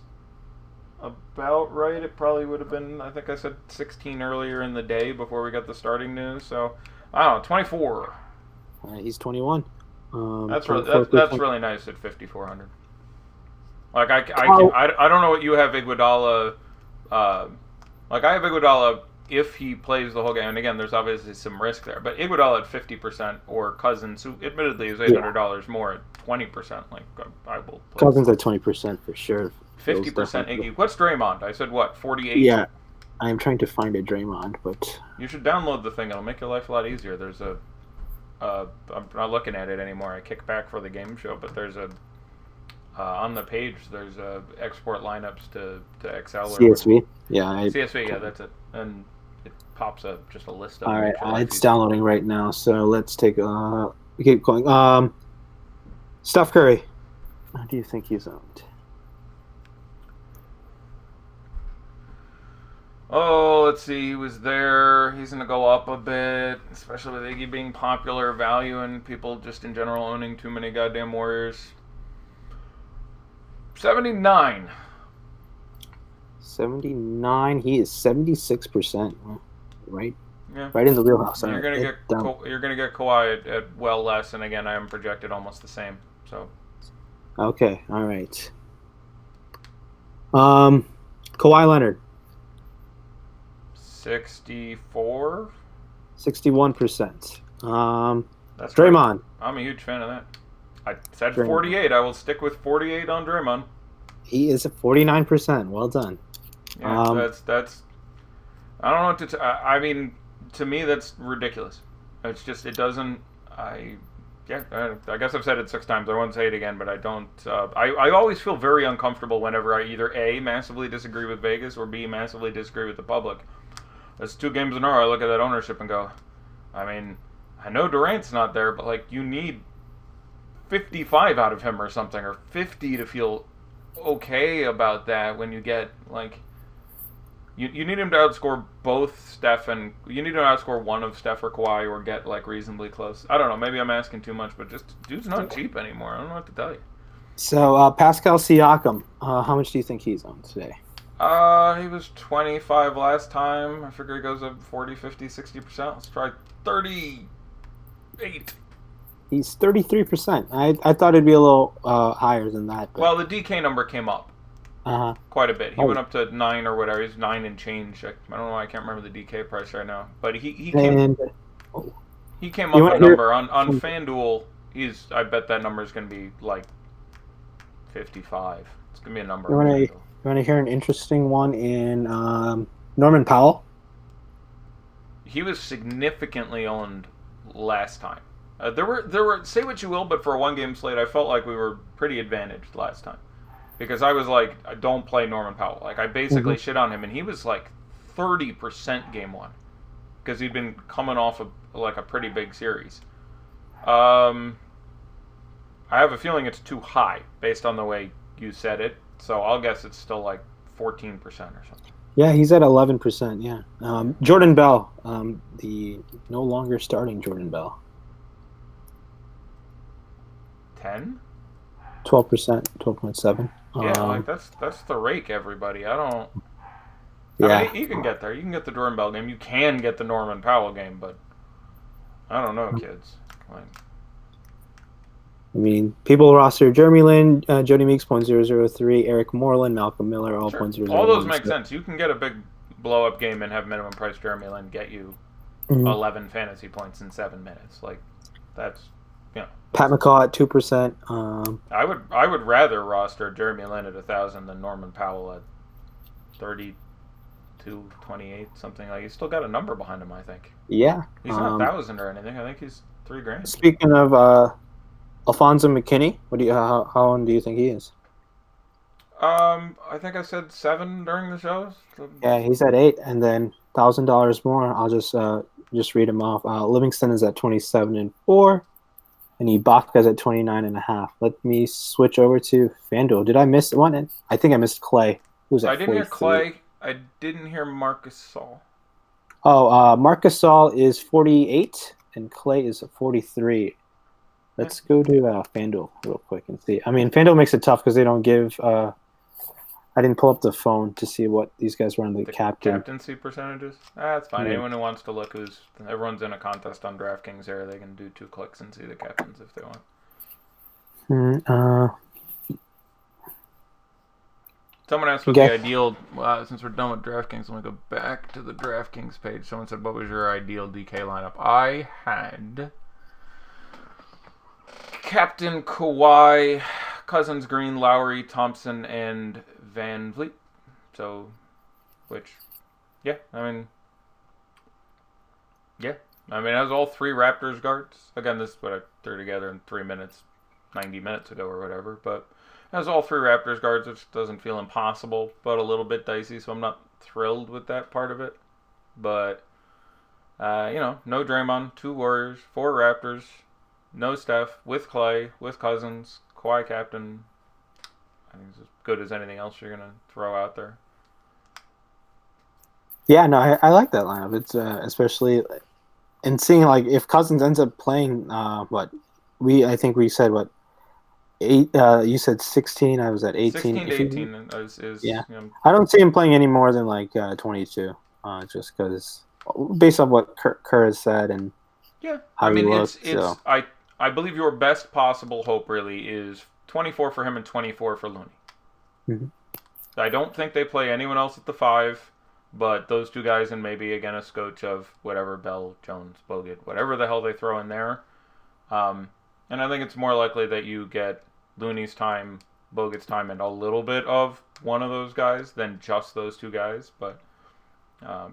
S1: about right. It probably would have been. I think I said 16 earlier in the day before we got the starting news. So I don't know. 24.
S2: He's 21.
S1: That's really nice at 5,400. Like I don't know what you have Iguodala. Like I have Iguodala if he plays the whole game. And again, there's obviously some risk there. But Iguodala at 50% or Cousins, who admittedly is $800 more at 20%. Like I will.
S2: Cousins at 20% for sure.
S1: 50% Iggy. What's Draymond? I said what? 48.
S2: Yeah, I am trying to find a Draymond, but
S1: you should download the thing. It'll make your life a lot easier. There's a. I'm not looking at it anymore. I kick back for the game show, but there's a. On the page, there's export lineups to Excel.
S2: CSV.
S1: CSV, yeah, that's it. And it pops up just a list of.
S2: All right, it's downloading right now. So let's keep going. Steph Curry. How do you think he's owned?
S1: Oh, let's see. He was there. He's going to go up a bit, especially with Iggy being popular, value, and people just in general owning too many goddamn Warriors. 79.
S2: 79. He is 76%. Right.
S1: Yeah.
S2: Right in the wheelhouse.
S1: You're gonna get Kawhi at well less, and again, I am projected almost the same. So.
S2: Okay. All right. Kawhi Leonard.
S1: 64.
S2: 61%.
S1: That's
S2: Draymond.
S1: Right. I'm a huge fan of that. I said Draymond. 48. I will stick with 48 on Draymond.
S2: He is at 49%. Well done.
S1: Yeah, that's. I don't know what to. I mean, to me, that's ridiculous. It's just it doesn't. I guess I've said it 6 times. I won't say it again, but I don't. I always feel very uncomfortable whenever I either A, massively disagree with Vegas, or B, massively disagree with the public. That's 2 games in a row. I look at that ownership and go, I mean, I know Durant's not there, but like you need 55 out of him or something, or 50 to feel okay about that when you get like you need him to outscore both Steph and you need to outscore one of Steph or Kawhi or get like reasonably close. I don't know, maybe I'm asking too much, but just dude's not cheap anymore. I don't know what to tell you.
S2: So Pascal Siakam, how much do you think he's on today?
S1: He was 25 last time. I figure he goes up 40, 50, 60%. Let's try 38.
S2: He's 33%. I thought it'd be a little higher than that. But...
S1: Well, the DK number came up quite a bit. He went up to 9 or whatever. He's 9 and change. I don't know why I can't remember the DK price right now. But he came up a number. On FanDuel, I bet that number is going to be like 55. It's going to be a number.
S2: You want to hear an interesting one in Norman Powell?
S1: He was significantly owned last time. There were say what you will, but for a 1-game slate, I felt like we were pretty advantaged last time because I was like, I don't play Norman Powell. Like I basically shit on him, and he was like 30% game 1 because he'd been coming off of like a pretty big series. I have a feeling it's too high based on the way you said it, so I'll guess it's still like 14% or something.
S2: Yeah, he's at 11%. Yeah, Jordan Bell, the no longer starting Jordan Bell.
S1: 10?
S2: 12%, 12.7.
S1: Yeah, like that's the rake, everybody. I don't.
S2: Yeah,
S1: I mean, you can get there. You can get the Jordan Bell game. You can get the Norman Powell game, but I don't know, kids. Like,
S2: I mean, people roster Jeremy Lin, Jody Meeks 0.003, Eric Moreland, Malcolm Miller all
S1: sure.
S2: 0.001.
S1: All those make sense. You can get a big blow up game and have minimum price Jeremy Lin get you 11 fantasy points in 7 minutes. Like that's.
S2: Pat McCaw at 2%.
S1: I would rather roster Jeremy Lin at 1,000 than Norman Powell at 30. 228, something like. He's still got a number behind him, I think.
S2: Yeah.
S1: He's not 1,000 or anything. I think he's $3,000.
S2: Speaking of Alfonso McKinney, how old do you think he is?
S1: I think I said 7 during the show. So...
S2: Yeah, he's at 8, and then $1,000 more. I'll just read him off. Livingston is at 27-4, and Ibaka's at 29.5. Let me switch over to FanDuel. Did I miss one? I think I missed Clay. Who's at
S1: I didn't
S2: 43.
S1: hear Clay. I didn't hear Marcus Saul.
S2: Oh, Marcus Saul is 48, and Clay is 43. Let's go to FanDuel real quick and see. I mean, FanDuel makes it tough because they don't give. I didn't pull up the phone to see what these guys were on the
S1: captaincy percentages. That's fine.
S2: Yeah.
S1: Anyone who wants to look, everyone's in a contest on DraftKings there. They can do 2 clicks and see the captains if they want. Someone asked what the ideal. Since we're done with DraftKings, let me go back to the DraftKings page. Someone said, "What was your ideal DK lineup?" I had Captain Kawhi, Cousins, Green, Lowry, Thompson, and Van Vliet. So, that was all 3 Raptors guards. Again, this is what I threw together in 3 minutes, 90 minutes ago or whatever. But it has all 3 Raptors guards, which doesn't feel impossible, but a little bit dicey. So I'm not thrilled with that part of it. But no Draymond, 2 Warriors, 4 Raptors, no Steph, with Clay, with Cousins, Kawhi captain. I think it's as good as anything else you're gonna throw out there.
S2: Yeah, no, I like that lineup. It's especially and seeing like if Cousins ends up playing I think we said 8. You said 16. I was at 18.
S1: 16 to 18 is
S2: yeah. I don't see him playing any more than 22. Just because based on what Kerr has said and how he looks.
S1: I believe your best possible hope really is 24 for him and 24 for Looney.
S2: Mm-hmm.
S1: I don't think they play anyone else at the 5, but those 2 guys and maybe again a scotch of whatever Bell, Jones, Bogut, whatever the hell they throw in there. And I think it's more likely that you get Looney's time, Bogut's time, and a little bit of one of those guys than just those 2 guys. But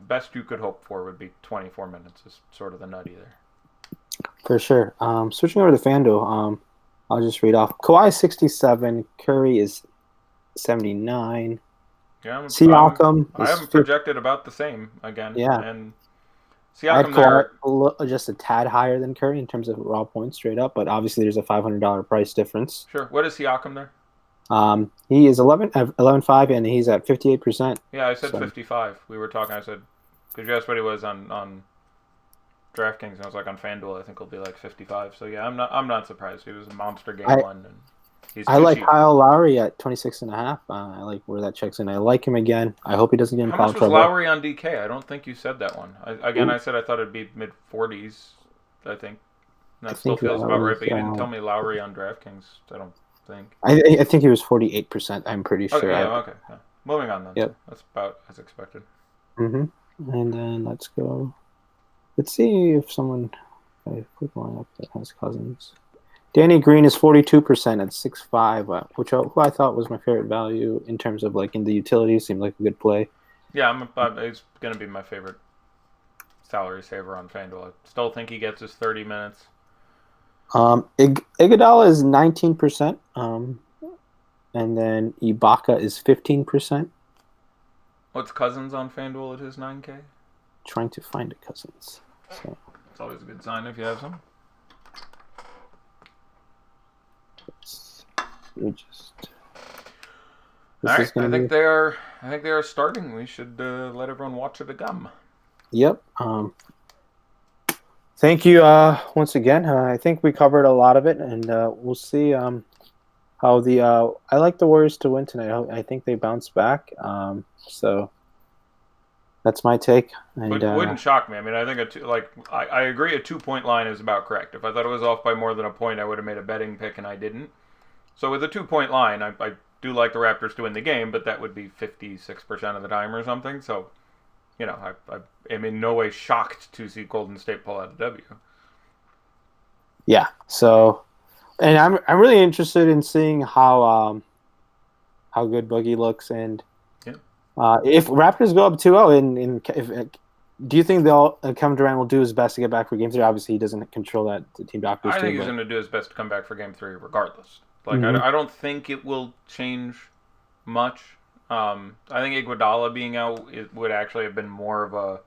S1: best you could hope for would be 24 minutes is sort of the nutty there.
S2: For sure. Switching over to FanDuel, I'll just read off. Kawhi is 67. Curry is 79.
S1: Yeah,
S2: Siakam.
S1: I haven't projected about the same again.
S2: Yeah.
S1: And
S2: I had Kawhi just a tad higher than Curry in terms of raw points straight up, but obviously there's a $500 price difference.
S1: Sure. What is Siakam there?
S2: He is 11.5, and he's at 58%.
S1: Yeah, I said 55. We were talking. I said because you asked what he was on DraftKings, and I was like on FanDuel. I think he'll be like 55. So yeah, I'm not surprised. He was a monster game 1, and
S2: I like Kyle Lowry at 26.5. I like where that checks in. I like him again. I hope he doesn't get in foul trouble.
S1: How much was Lowry on DK? I don't think you said that one. I said I thought it'd be mid 40s. I think that still feels about right. But you didn't tell me Lowry on DraftKings. I don't think.
S2: I think he was 48%. I'm pretty sure.
S1: Okay. Yeah. Moving on then.
S2: Yep.
S1: That's about as expected.
S2: Mm-hmm. And then let's go. Let's see if someone. A quick lineup that has Cousins. Danny Green is 42% at 6.5, who I thought was my favorite value in terms of in the utility. Seemed like a good play.
S1: Yeah, it's going to be my favorite salary saver on FanDuel. I still think he gets his 30 minutes.
S2: Iguodala is 19%, and then Ibaka is 15%.
S1: What's Cousins on FanDuel at his 9K?
S2: Trying to find a Cousins. So.
S1: It's always a good sign if you have some. All right, I think they are starting. We should let everyone watch it again.
S2: Yep. Thank you once again. I think we covered a lot of it, and we'll see how I like the Warriors to win tonight. I think they bounce back. So that's my take. And
S1: wouldn't shock me. I mean, I think I agree. A 2-point line is about correct. If I thought it was off by more than a point, I would have made a betting pick, and I didn't. So with a 2-point line, I do like the Raptors to win the game, but that would be 56% of the time or something. So, I am in no way shocked to see Golden State pull out a W.
S2: Yeah. So, and I'm really interested in seeing how good Boogie looks, and If Raptors go up 2-0, do you think Kevin Durant will do his best to get back for Game 3? Obviously, he doesn't control that. The team doctors
S1: I
S2: do.
S1: think he's going to do his best to come back for Game 3 regardless. Like, I don't think it will change much. I think Iguodala being out, it would actually have been more of a...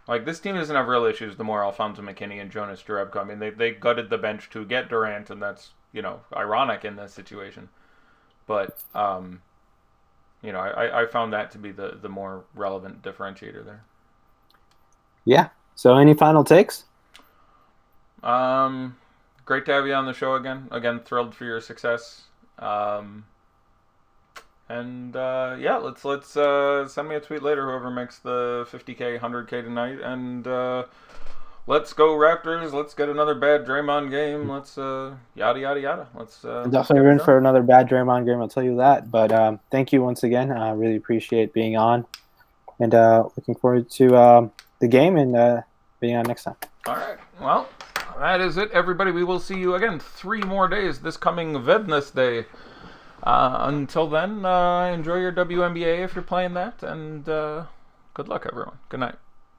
S1: Like, this team doesn't have real issues the more Alfonso McKinney and Jonas Jerebko. I mean, they gutted the bench to get Durant, and that's, ironic in this situation. But, I found that to be the more relevant differentiator there.
S2: Yeah. So, any final takes?
S1: Great to have you on the show again. Again, thrilled for your success. Let's send me a tweet later, whoever makes the 50K, 100K tonight, and let's go Raptors. Let's get another bad Draymond game. Let's yada yada yada. Let's
S2: definitely in for another bad Draymond game. I'll tell you that. But thank you once again. I really appreciate being on, and looking forward to the game and being on next time.
S1: All right. Well, that is it, everybody. We will see you again 3 more days this coming Wednesday. Until then, enjoy your WNBA if you're playing that, and good luck, everyone. Good night.